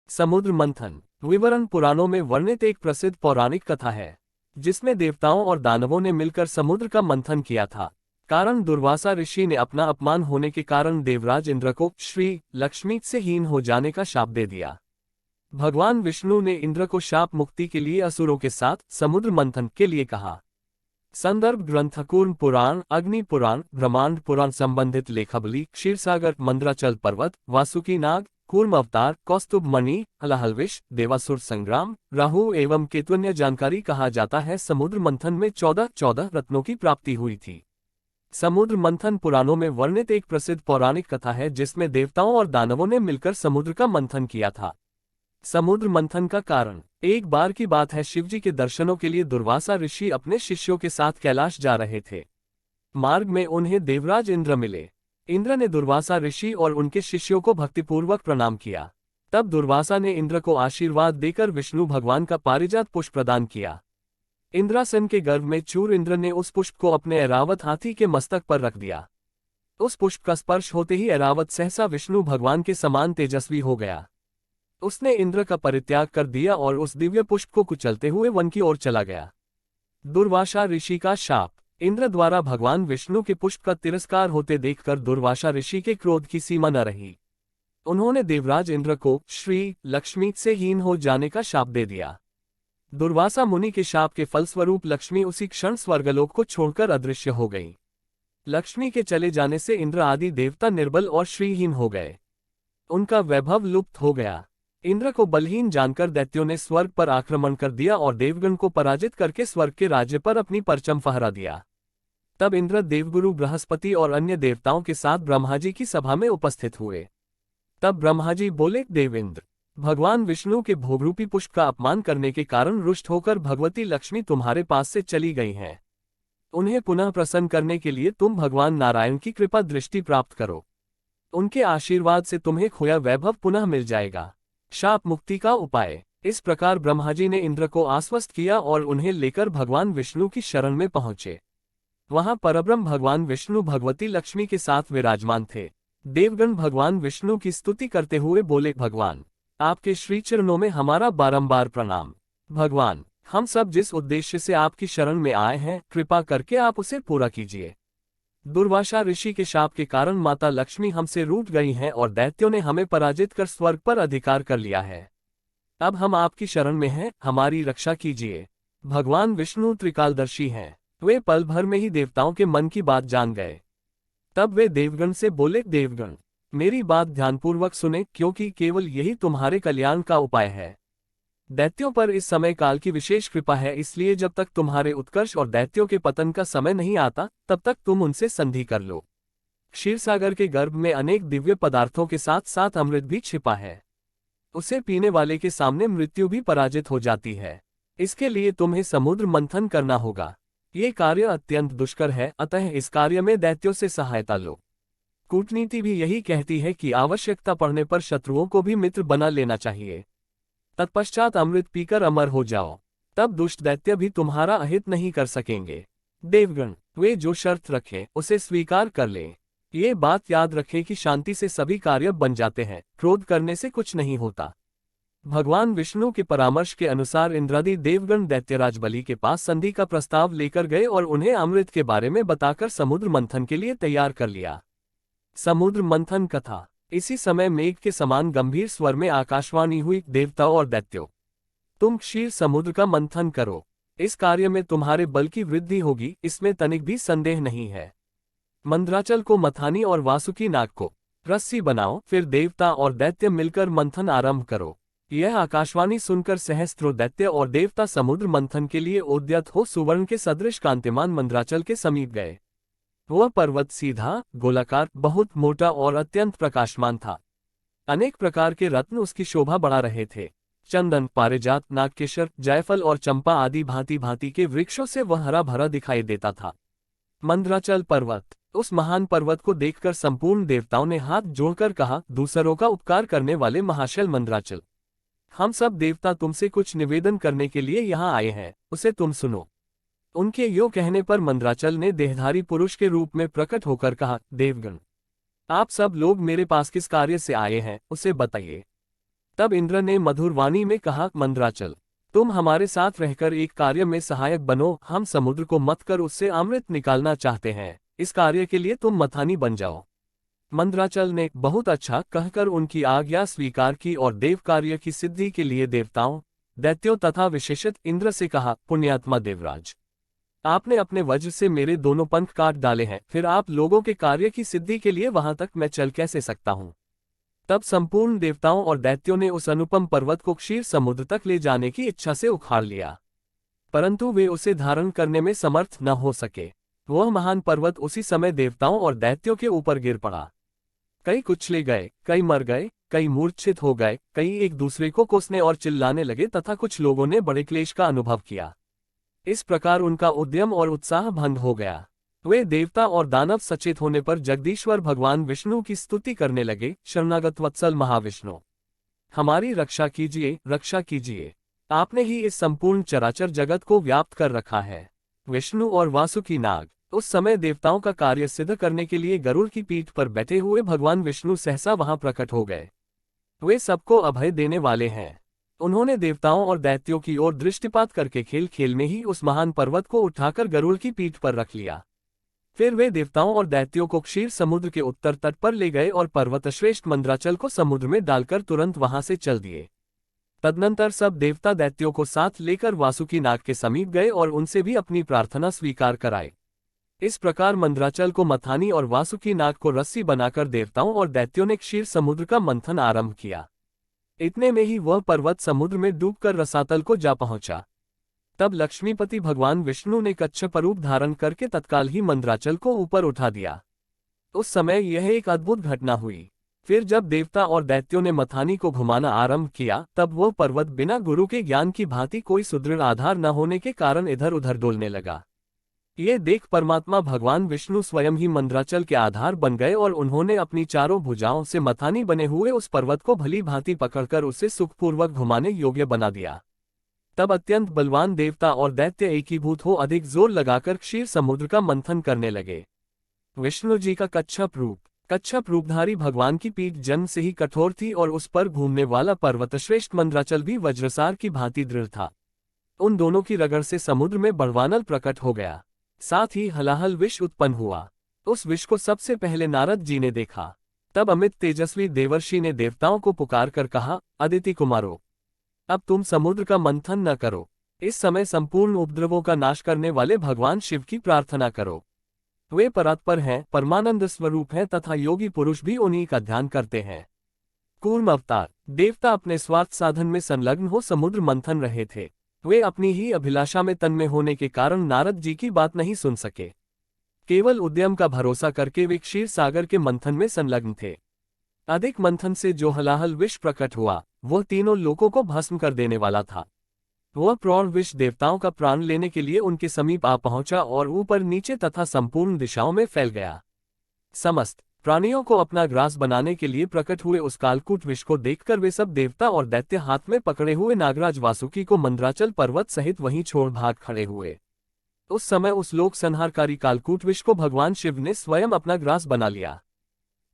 समुद्र मंथन विवरण पुराणों में वर्णित एक प्रसिद्ध पौराणिक कथा है, जिसमें देवताओं और दानवों ने मिलकर समुद्र का मंथन किया था। कारण दुर्वासा ऋषि ने अपना अपमान होने के कारण देवराज इंद्र को श्री लक्ष्मी से हीन हो जाने का शाप दे दिया। भगवान विष्णु ने इंद्र को शाप मुक्ति के लिए असुरों के साथ समुद्र मंथन के लिए कहा। संदर्भ ग्रंथ कूर्म पुराण, अग्नि पुराण, ब्रह्मांड पुराण। संबंधित लेखावली क्षीरसागर, मंद्राचल पर्वत, वासुकी नाग, कूर्म अवतार, कौस्तुभ मणि, हलाहलविश, देवासुर संग्राम, राहु एवं केतुन्य जानकारी। कहा जाता है समुद्र मंथन में 14 रत्नों की प्राप्ति हुई थी। समुद्र मंथन पुराणों में वर्णित एक प्रसिद्ध पौराणिक कथा है, जिसमें देवताओं और दानवों ने मिलकर समुद्र का मंथन किया था। समुद्र मंथन का कारण एक बार की बात है, शिवजी के दर्शनों के लिए दुर्वासा ऋषि अपने शिष्यों के साथ कैलाश जा रहे थे। मार्ग में उन्हें देवराज इंद्र मिले। इंद्र ने दुर्वासा ऋषि और उनके शिष्यों को भक्तिपूर्वक प्रणाम किया। तब दुर्वासा ने इंद्र को आशीर्वाद देकर विष्णु भगवान का पारिजात पुष्प प्रदान किया। इंद्रासन के गर्भ में चूर इंद्र ने उस पुष्प को अपने ऐरावत हाथी के मस्तक पर रख दिया। उस पुष्प का स्पर्श होते ही ऐरावत सहसा विष्णु भगवान के समान तेजस्वी हो गया। उसने इंद्र का परित्याग कर दिया और उस दिव्य पुष्प को कुचलते हुए वन की ओर चला गया। दुर्वासा ऋषि का शाप। इंद्र द्वारा भगवान विष्णु के पुष्प का तिरस्कार होते देखकर दुर्वासा ऋषि के क्रोध की सीमा न रही। उन्होंने देवराज इंद्र को श्री लक्ष्मी से हीन हो जाने का शाप दे दिया। दुर्वासा मुनि के शाप के फलस्वरूप लक्ष्मी उसी क्षण स्वर्गलोक को छोड़कर अदृश्य हो गई। लक्ष्मी के चले जाने से इंद्र आदि देवता निर्बल और श्रीहीन हो गए। उनका वैभव लुप्त हो गया। इंद्र को बलहीन जानकर दैत्यों ने स्वर्ग पर आक्रमण कर दिया और देवगण को पराजित करके स्वर्ग के राज्य पर अपनी परचम फहरा दिया। तब इंद्र देवगुरु बृहस्पति और अन्य देवताओं के साथ ब्रह्माजी की सभा में उपस्थित हुए। तब ब्रह्माजी बोले, देवेंद्र, भगवान विष्णु के भोगरूपी पुष्प का अपमान करने के कारण रुष्ट होकर भगवती लक्ष्मी तुम्हारे पास से चली गई हैं। उन्हें पुनः प्रसन्न करने के लिए तुम भगवान नारायण की कृपा दृष्टि प्राप्त करो। उनके आशीर्वाद से तुम्हें खोया वैभव पुनः मिल जाएगा। शाप मुक्ति का उपाय। इस प्रकार ब्रह्माजी ने इंद्र को आश्वस्त किया और उन्हें लेकर भगवान विष्णु की शरण में पहुंचे। वहां परब्रह्म भगवान विष्णु भगवती लक्ष्मी के साथ विराजमान थे। देवगण भगवान विष्णु की स्तुति करते हुए बोले, भगवान, आपके श्री चरणों में हमारा बारंबार प्रणाम। भगवान, हम सब जिस उद्देश्य से आपकी शरण में आए हैं, कृपा करके आप उसे पूरा कीजिए। दुर्वासा ऋषि के शाप के कारण माता लक्ष्मी हमसे रूठ गई हैं और दैत्यों ने हमें पराजित कर स्वर्ग पर अधिकार कर लिया है। अब हम आपकी शरण में हैं, हमारी रक्षा कीजिए। भगवान विष्णु त्रिकालदर्शी हैं। वे पल भर में ही देवताओं के मन की बात जान गए। तब वे देवगण से बोले, देवगण, मेरी बात ध्यानपूर्वक सुने, क्योंकि केवल यही तुम्हारे कल्याण का उपाय है। दैत्यों पर इस समय काल की विशेष कृपा है, इसलिए जब तक तुम्हारे उत्कर्ष और दैत्यों के पतन का समय नहीं आता, तब तक तुम उनसे संधि कर लो। क्षीरसागर के गर्भ में अनेक दिव्य पदार्थों के साथ साथ अमृत भी छिपा है। उसे पीने वाले के सामने मृत्यु भी पराजित हो जाती है। इसके लिए तुम्हें समुद्र मंथन करना होगा। ये कार्य अत्यंत दुष्कर है, अतः इस कार्य में दैत्यों से सहायता लो। कूटनीति भी यही कहती है कि आवश्यकता पड़ने पर शत्रुओं को भी मित्र बना लेना चाहिए। तत्पश्चात अमृत पीकर अमर हो जाओ, तब दुष्ट दैत्य भी तुम्हारा अहित नहीं कर सकेंगे। देवगण, वे जो शर्त रखें उसे स्वीकार कर लें। ये बात याद रखें कि शांति से सभी कार्य बन जाते हैं, क्रोध करने से कुछ नहीं होता। भगवान विष्णु के परामर्श के अनुसार इंद्रादि देवगण दैत्यराज बलि के पास संधि का प्रस्ताव लेकर गए और उन्हें अमृत के बारे में बताकर समुद्र मंथन के लिए तैयार कर लिया। समुद्र मंथन कथा। इसी समय मेघ के समान गंभीर स्वर में आकाशवाणी हुई, देवताओं और दैत्यों, तुम क्षीर समुद्र का मंथन करो। इस कार्य में तुम्हारे बल की वृद्धि होगी, इसमें तनिक भी संदेह नहीं है। मंद्राचल को मथानी और वासुकी नाग को रस्सी बनाओ, फिर देवता और दैत्य मिलकर मंथन आरंभ करो। यह आकाशवाणी सुनकर सहस्त्रों दैत्य और देवता समुद्र मंथन के लिए उद्यत हो सुवर्ण के सदृश कांतिमान मंद्राचल के समीप गए। वह पर्वत सीधा, गोलाकार, बहुत मोटा और अत्यंत प्रकाशमान था। अनेक प्रकार के रत्न उसकी शोभा बढ़ा रहे थे। चंदन, पारिजात, नागकेशर, जायफल और चंपा आदि भांति भांति के वृक्षों से वह हरा भरा दिखाई देता था। मंद्राचल पर्वत। उस महान पर्वत को देखकर संपूर्ण देवताओं ने हाथ जोड़कर कहा, दूसरों का उपकार करने वाले महाशैल मंद्राचल, हम सब देवता तुमसे कुछ निवेदन करने के लिए यहाँ आए हैं, उसे तुम सुनो। उनके यो कहने पर मंद्राचल ने देहधारी पुरुष के रूप में प्रकट होकर कहा, देवगण, आप सब लोग मेरे पास किस कार्य से आए हैं, उसे बताइए। तब इंद्र ने मधुर वाणी में कहा, मंदराचल, तुम हमारे साथ रहकर एक कार्य में सहायक बनो। हम समुद्र को मत कर उससे अमृत निकालना चाहते हैं। इस कार्य के लिए तुम मथानी बन जाओ। मंदराचल ने बहुत अच्छा कहकर उनकी आज्ञा स्वीकार की और देव कार्य की सिद्धि के लिए देवताओं, दैत्यों तथा विशेषत इंद्र से कहा, पुण्यात्मा देवराज, आपने अपने वज्र से मेरे दोनों पंख काट डाले हैं, फिर आप लोगों के कार्य की सिद्धि के लिए वहां तक मैं चल कैसे सकता हूं। तब संपूर्ण देवताओं और दैत्यों ने उस अनुपम पर्वत को क्षीर समुद्र तक ले जाने की इच्छा से उखाड़ लिया, परंतु वे उसे धारण करने में समर्थ न हो सके। वह महान पर्वत उसी समय देवताओं और दैत्यों के ऊपर गिर पड़ा। कई कुचले गए, कई मर गए, कई मूर्छित हो गए, कई एक दूसरे को कोसने और चिल्लाने लगे तथा कुछ लोगों ने बड़े क्लेश का अनुभव किया। इस प्रकार उनका उद्यम और उत्साह भंग हो गया। वे देवता और दानव सचेत होने पर जगदीश्वर भगवान विष्णु की स्तुति करने लगे, शरणागत वत्सल महाविष्णु, हमारी रक्षा कीजिए, रक्षा कीजिए। आपने ही इस संपूर्ण चराचर जगत को व्याप्त कर रखा है। विष्णु और वासुकी नाग। उस समय देवताओं का कार्य सिद्ध करने के लिए गरुड़ की पीठ पर बैठे हुए भगवान विष्णु सहसा वहां प्रकट हो गए। वे सबको अभय देने वाले हैं। उन्होंने देवताओं और दैत्यों की ओर दृष्टिपात करके खेल खेल में ही उस महान पर्वत को उठाकर गरुड़ की पीठ पर रख लिया। फिर वे देवताओं और दैत्यों को क्षीर समुद्र के उत्तर तट पर ले गए और पर्वतश्रेष्ठ मंदराचल को समुद्र में डालकर तुरंत वहां से चल दिए। तदनंतर सब देवता दैत्यों को साथ लेकर वासुकी नाग के समीप गए और उनसे भी अपनी प्रार्थना स्वीकार कराई। इस प्रकार मंदराचल को मथानी और वासुकी नाग को रस्सी बनाकर देवताओं और दैत्यों ने क्षीर समुद्र का मंथन आरंभ किया। इतने में ही वह पर्वत समुद्र में डूबकर रसातल को जा पहुंचा। तब लक्ष्मीपति भगवान विष्णु ने कच्छप रूप धारण करके तत्काल ही मंदराचल को ऊपर उठा दिया। उस समय यह एक अद्भुत घटना हुई। फिर जब देवता और दैत्यों ने मथानी को घुमाना आरंभ किया, तब वह पर्वत बिना गुरु के ज्ञान की भांति कोई सुदृढ़ आधार न होने के कारण इधर उधर डोलने लगा। ये देख परमात्मा भगवान विष्णु स्वयं ही मंदराचल के आधार बन गए और उन्होंने अपनी चारों भुजाओं से मथानी बने हुए उस पर्वत को भली भांति पकड़कर उसे सुखपूर्वक घुमाने योग्य बना दिया। तब अत्यंत बलवान देवता और दैत्य एकीभूत हो अधिक जोर लगाकर क्षीर समुद्र का मंथन करने लगे। विष्णु जी का कच्छप रूपधारी भगवान की पीठ जन्म से ही कठोर थी और उस पर घूमने वाला पर्वतश्रेष्ठ मंदराचल भी वज्रसार की भांति दृढ़ था। उन दोनों की रगड़ से समुद्र में बड़वानल प्रकट हो गया। साथ ही हलाहल विष उत्पन्न हुआ। उस विष को सबसे पहले नारद जी ने देखा। तब अमित तेजस्वी देवर्षि ने देवताओं को पुकार कर कहा, अदिति कुमारो, अब तुम समुद्र का मंथन न करो। इस समय संपूर्ण उपद्रवों का नाश करने वाले भगवान शिव की प्रार्थना करो। वे परात्पर हैं, परमानंद स्वरूप हैं तथा योगी पुरुष भी उन्हीं का ध्यान करते हैं। कूर्म अवतार। देवता अपने स्वार्थ साधन में संलग्न हो समुद्र मंथन रहे थे। वे अपनी ही अभिलाषा में तन्मय होने के कारण नारद जी की बात नहीं सुन सके। केवल उद्यम का भरोसा करके वे क्षीर सागर के मंथन में संलग्न थे। अधिक मंथन से जो हलाहल विष प्रकट हुआ, वह तीनों लोकों को भस्म कर देने वाला था। वह प्रौढ़ विष देवताओं का प्राण लेने के लिए उनके समीप आ पहुंचा और ऊपर नीचे तथा संपूर्ण दिशाओं में फैल गया। समस्त प्राणियों को अपना ग्रास बनाने के लिए प्रकट हुए उस कालकूट विष को देखकर वे सब देवता और दैत्य हाथ में पकड़े हुए नागराज वासुकी को मंदराचल पर्वत सहित वहीं छोड़ भाग खड़े हुए। उस समय उस लोक संहारकारी कालकूट विष को भगवान शिव ने स्वयं अपना ग्रास बना लिया।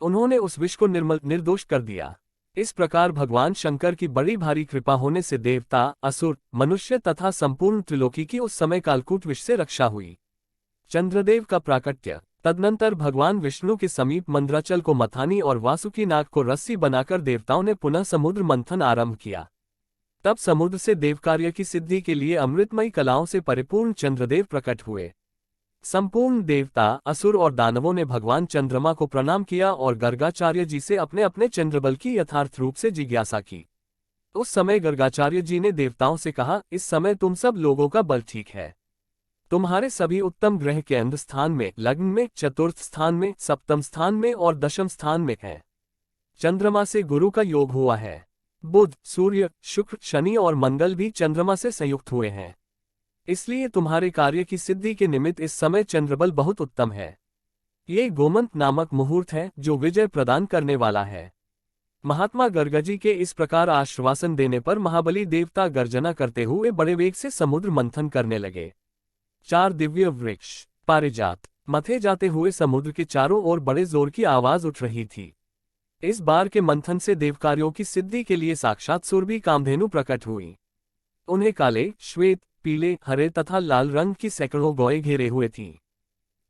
उन्होंने उस विष को निर्दोष कर दिया। इस प्रकार भगवान शंकर की बड़ी भारी कृपा होने से देवता, असुर, मनुष्य तथा संपूर्ण त्रिलोकी की उस समय कालकूट विष से रक्षा हुई। चंद्रदेव का प्राकट्य। तदनंतर भगवान विष्णु के समीप मंदराचल को मथानी और वासुकी नाग को रस्सी बनाकर देवताओं ने पुनः समुद्र मंथन आरंभ किया। तब समुद्र से देव कार्य की सिद्धि के लिए अमृतमयी कलाओं से परिपूर्ण चंद्रदेव प्रकट हुए। संपूर्ण देवता, असुर और दानवों ने भगवान चंद्रमा को प्रणाम किया और गर्गाचार्य जी से अपने अपने चंद्रबल की यथार्थ रूप से जिज्ञासा की। उस समय गर्गाचार्य जी ने देवताओं से कहा, इस समय तुम सब लोगों का बल ठीक है। तुम्हारे सभी उत्तम ग्रह केंद्र स्थान में, लग्न में, चतुर्थ स्थान में, सप्तम स्थान में और दशम स्थान में है। चंद्रमा से गुरु का योग हुआ है। बुध, सूर्य, शुक्र, शनि और मंगल भी चंद्रमा से संयुक्त हुए हैं। इसलिए तुम्हारे कार्य की सिद्धि के निमित्त इस समय चंद्रबल बहुत उत्तम है। ये गोमंत नामक मुहूर्त है जो विजय प्रदान करने वाला है। महात्मा गर्गजी के इस प्रकार आश्वासन देने पर महाबली देवता गर्जना करते हुए बड़े वेग से समुद्र मंथन करने लगे। 4 दिव्य वृक्ष। पारिजात। मथे जाते हुए समुद्र के चारों ओर बड़े जोर की आवाज उठ रही थी। इस बार के मंथन से देवकार्यों की सिद्धि के लिए साक्षात सुरभि कामधेनु प्रकट हुई। उन्हें काले, श्वेत, पीले, हरे तथा लाल रंग की सैकड़ों गौएं घेरे हुए थीं।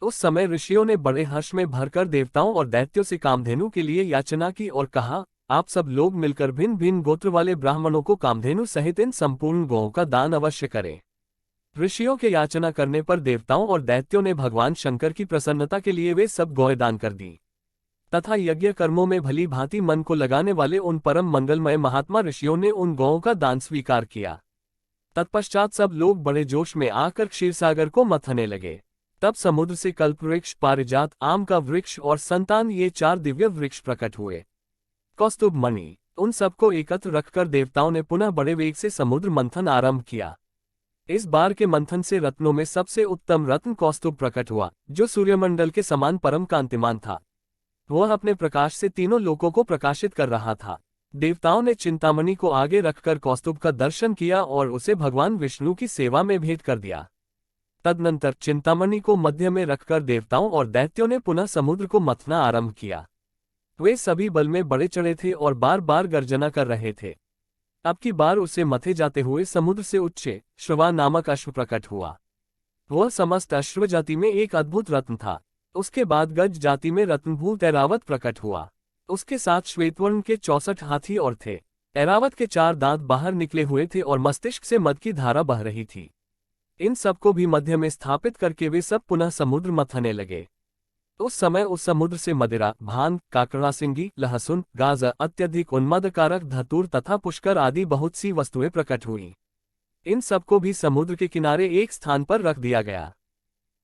उस समय ऋषियों ने बड़े हर्ष में भरकर देवताओं और दैत्यों से कामधेनु के लिए याचना की और कहा, आप सब लोग मिलकर भिन्न भिन्न गोत्र वाले ब्राह्मणों को कामधेनु सहित इन संपूर्ण गौओं का दान अवश्य करें। ऋषियों के याचना करने पर देवताओं और दैत्यों ने भगवान शंकर की प्रसन्नता के लिए वे सब गौएं दान कर दी तथा यज्ञ कर्मों में भली भांति मन को लगाने वाले उन परम मंगलमय महात्मा ऋषियों ने उन गौओं का दान स्वीकार किया। तत्पश्चात सब लोग बड़े जोश में आकर क्षीरसागर को मथने लगे। तब समुद्र से कल्पवृक्ष, पारिजात, आम का वृक्ष और संतान, ये 4 दिव्य वृक्ष प्रकट हुए। कौस्तुभ मणि, उन सबको एकत्र रखकर देवताओं ने पुनः बड़े वेग से समुद्र मंथन आरंभ किया। इस बार के मंथन से रत्नों में सबसे उत्तम रत्न कौस्तुभ प्रकट हुआ, जो सूर्यमंडल के समान परम कांतिमान था। वह अपने प्रकाश से तीनों लोकों को प्रकाशित कर रहा था। देवताओं ने चिंतामणि को आगे रखकर कौस्तुभ का दर्शन किया और उसे भगवान विष्णु की सेवा में भेंट कर दिया। तदनंतर चिंतामणि को मध्य में रखकर देवताओं और दैत्यों ने पुनः समुद्र को मथना आरंभ किया। वे सभी बल में बढ़े चढ़े थे और बार बार गर्जना कर रहे थे। अब की बार उसे मथे जाते हुए समुद्र से उच्चे श्रवा नामक अश्व प्रकट हुआ। वह समस्त अश्व जाति में एक अद्भुत रत्न था। उसके बाद गज जाति में रत्नभूत ऐरावत प्रकट हुआ। उसके साथ श्वेतवर्ण के 64 हाथी और थे। ऐरावत के 4 दांत बाहर निकले हुए थे और मस्तिष्क से मद की धारा बह रही थी। इन सबको भी मध्य में स्थापित करके वे सब पुनः समुद्र मथने लगे। उस समय उस समुद्र से मदिरा, भांग, काकड़ासिंगी, लहसुन, गाजर, अत्यधिक उन्मादकारक धतूर तथा पुष्कर आदि बहुत सी वस्तुएं प्रकट हुईं। इन सबको भी समुद्र के किनारे एक स्थान पर रख दिया गया।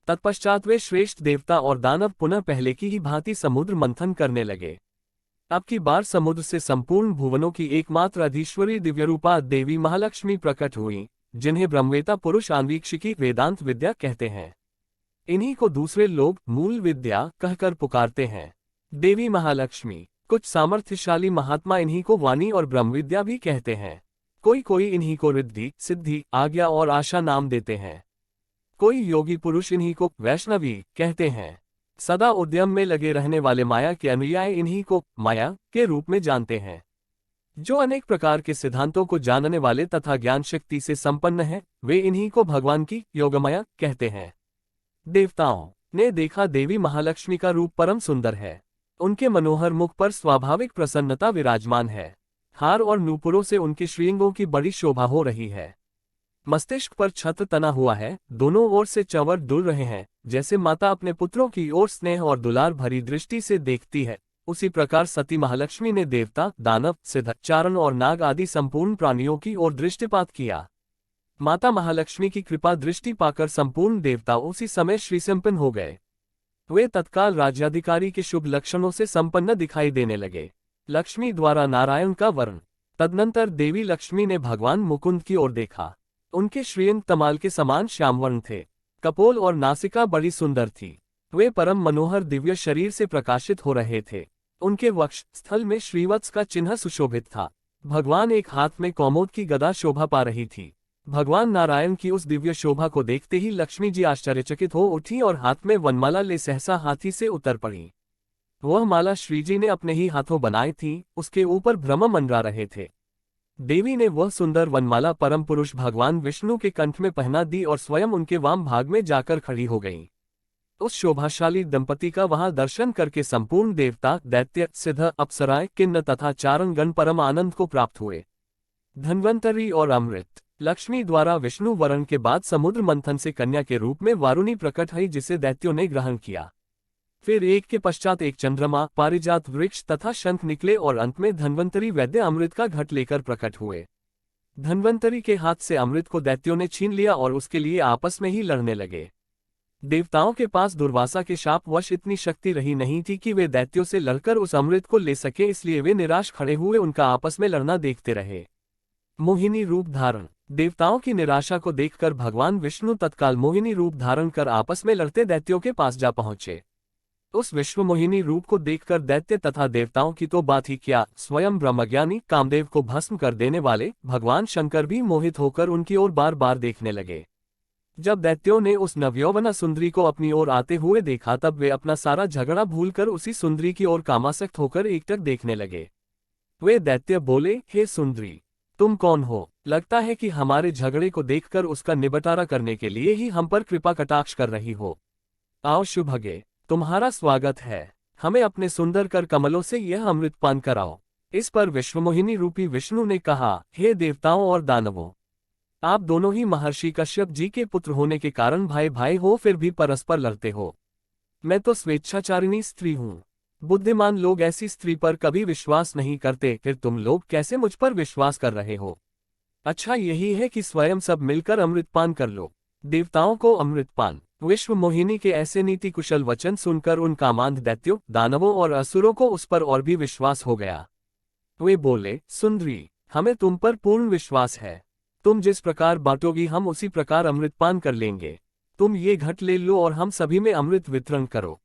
तत्पश्चात वे श्रेष्ठ देवता और दानव पुनः पहले की ही भांति समुद्र मंथन करने लगे। अब की बार समुद्र से संपूर्ण भुवनों की एकमात्र अधीश्वरी दिव्यरूपा देवी महालक्ष्मी प्रकट हुई, जिन्हें ब्रह्मवेता पुरुष आन्वीक्षिकी वेदांत विद्या कहते हैं। इन्हीं को दूसरे लोग मूल विद्या कहकर पुकारते हैं। देवी महालक्ष्मी, कुछ सामर्थ्यशाली महात्मा इन्हीं को वाणी और ब्रह्म विद्या भी कहते हैं। कोई इन्हीं को रिद्धि, सिद्धि, आज्ञा और आशा नाम देते हैं। कोई योगी पुरुष इन्हीं को वैष्णवी कहते हैं। सदा उद्यम में लगे रहने वाले माया के अनुयायी इन्हीं को माया के रूप में जानते हैं। जो अनेक प्रकार के सिद्धांतों को जानने वाले तथा ज्ञान शक्ति से संपन्न हैं, वे इन्हीं को भगवान की योगमाया कहते हैं। देवताओं ने देखा देवी महालक्ष्मी का रूप परम सुंदर है। उनके मनोहर मुख पर स्वाभाविक प्रसन्नता विराजमान है। हार और नूपुरों से उनके श्रीअंगों की बड़ी शोभा हो रही है। मस्तिष्क पर छत्र तना हुआ है। दोनों ओर से चंवर डुल रहे हैं। जैसे माता अपने पुत्रों की ओर स्नेह और दुलार भरी दृष्टि से देखती है, उसी प्रकार सती महालक्ष्मी ने देवता, दानव, सिद्ध, चारण और नाग आदि संपूर्ण प्राणियों की ओर दृष्टिपात किया। माता महालक्ष्मी की कृपा दृष्टि पाकर संपूर्ण देवता उसी समय श्रीसंपन्न हो गए। वे तत्काल राज्याधिकारी के शुभ लक्षणों से संपन्न दिखाई देने लगे। लक्ष्मी द्वारा नारायण का वर्ण। तदनंतर देवी लक्ष्मी ने भगवान मुकुंद की ओर देखा। उनके श्रीअंग तमाल के समान श्यामवर्ण थे। कपोल और नासिका बड़ी सुंदर थी। वे परम मनोहर दिव्य शरीर से प्रकाशित हो रहे थे। उनके वक्ष स्थल में श्रीवत्स का चिन्ह सुशोभित था। भगवान एक हाथ में कौमोद की गदा शोभा पा रही थी। भगवान नारायण की उस दिव्य शोभा को देखते ही लक्ष्मी जी आश्चर्यचकित हो उठी और हाथ में वनमाला ले सहसा हाथी से उतर पड़ी। वह माला श्रीजी ने अपने ही हाथों बनाई थी। उसके ऊपर ब्रह्म मंडरा रहे थे। देवी ने वह सुंदर वनमाला परम पुरुष भगवान विष्णु के कंठ में पहना दी और स्वयं उनके वाम भाग में जाकर खड़ी हो गई। उस शोभाशाली दंपति का वहां दर्शन करके संपूर्ण देवता, दैत्य, सिद्ध, अप्सराएं, किन्न तथा चारण गण परम आनंद को प्राप्त हुए। धन्वंतरी और अमृत। लक्ष्मी द्वारा विष्णु वरण के बाद समुद्र मंथन से कन्या के रूप में वारुणी प्रकट हुई, जिसे दैत्यों ने ग्रहण किया। फिर एक के पश्चात एक चंद्रमा, पारिजात वृक्ष तथा शंख निकले और अंत में धन्वंतरी वैद्य अमृत का घट लेकर प्रकट हुए। धन्वंतरी के हाथ से अमृत को दैत्यों ने छीन लिया और उसके लिए आपस में ही लड़ने लगे। देवताओं के पास दुर्वासा के शापवश इतनी शक्ति रही नहीं थी कि वे दैत्यों से लड़कर उस अमृत को ले सके, इसलिए वे निराश खड़े हुए उनका आपस में लड़ना देखते रहे। मोहिनी रूप धारण। देवताओं की निराशा को देखकर भगवान विष्णु तत्काल मोहिनी रूप धारण कर आपस में लड़ते दैत्यों के पास जा पहुंचे। उस विश्व मोहिनी रूप को देखकर दैत्य तथा देवताओं की तो बात ही क्या, स्वयं ब्रह्मज्ञानी कामदेव को भस्म कर देने वाले भगवान शंकर भी मोहित होकर उनकी ओर बार बार देखने लगे। जब दैत्यों ने उस नवयौवना सुंदरी को अपनी ओर आते हुए देखा तब वे अपना सारा झगड़ा भूलकर उसी सुंदरी की ओर कामासक्त होकर एकटक देखने लगे। वे दैत्य बोले, हे सुंदरी, तुम कौन हो? लगता है कि हमारे झगड़े को देखकर उसका निबटारा करने के लिए ही हम पर कृपा कटाक्ष कर रही हो। आओ शुभगे, तुम्हारा स्वागत है। हमें अपने सुंदर कर कमलों से यह अमृत पान कराओ। इस पर विश्वमोहिनी रूपी विष्णु ने कहा, हे देवताओं और दानवों, आप दोनों ही महर्षि कश्यप जी के पुत्र होने के कारण भाई भाई हो, फिर भी परस्पर लड़ते हो। मैं तो स्वेच्छाचारिणी स्त्री हूँ। बुद्धिमान लोग ऐसी स्त्री पर कभी विश्वास नहीं करते, फिर तुम लोग कैसे मुझ पर विश्वास कर रहे हो? अच्छा यही है कि स्वयं सब मिलकर अमृतपान कर लो। देवताओं को अमृतपान। विश्व मोहिनी के ऐसे नीति कुशल वचन सुनकर उन कामांध दैत्यों, दानवों और असुरों को उस पर और भी विश्वास हो गया। वे बोले, सुंदरी, हमें तुम पर पूर्ण विश्वास है। तुम जिस प्रकार बांटोगी हम उसी प्रकार अमृतपान कर लेंगे। तुम ये घट ले लो और हम सभी में अमृत वितरण करो।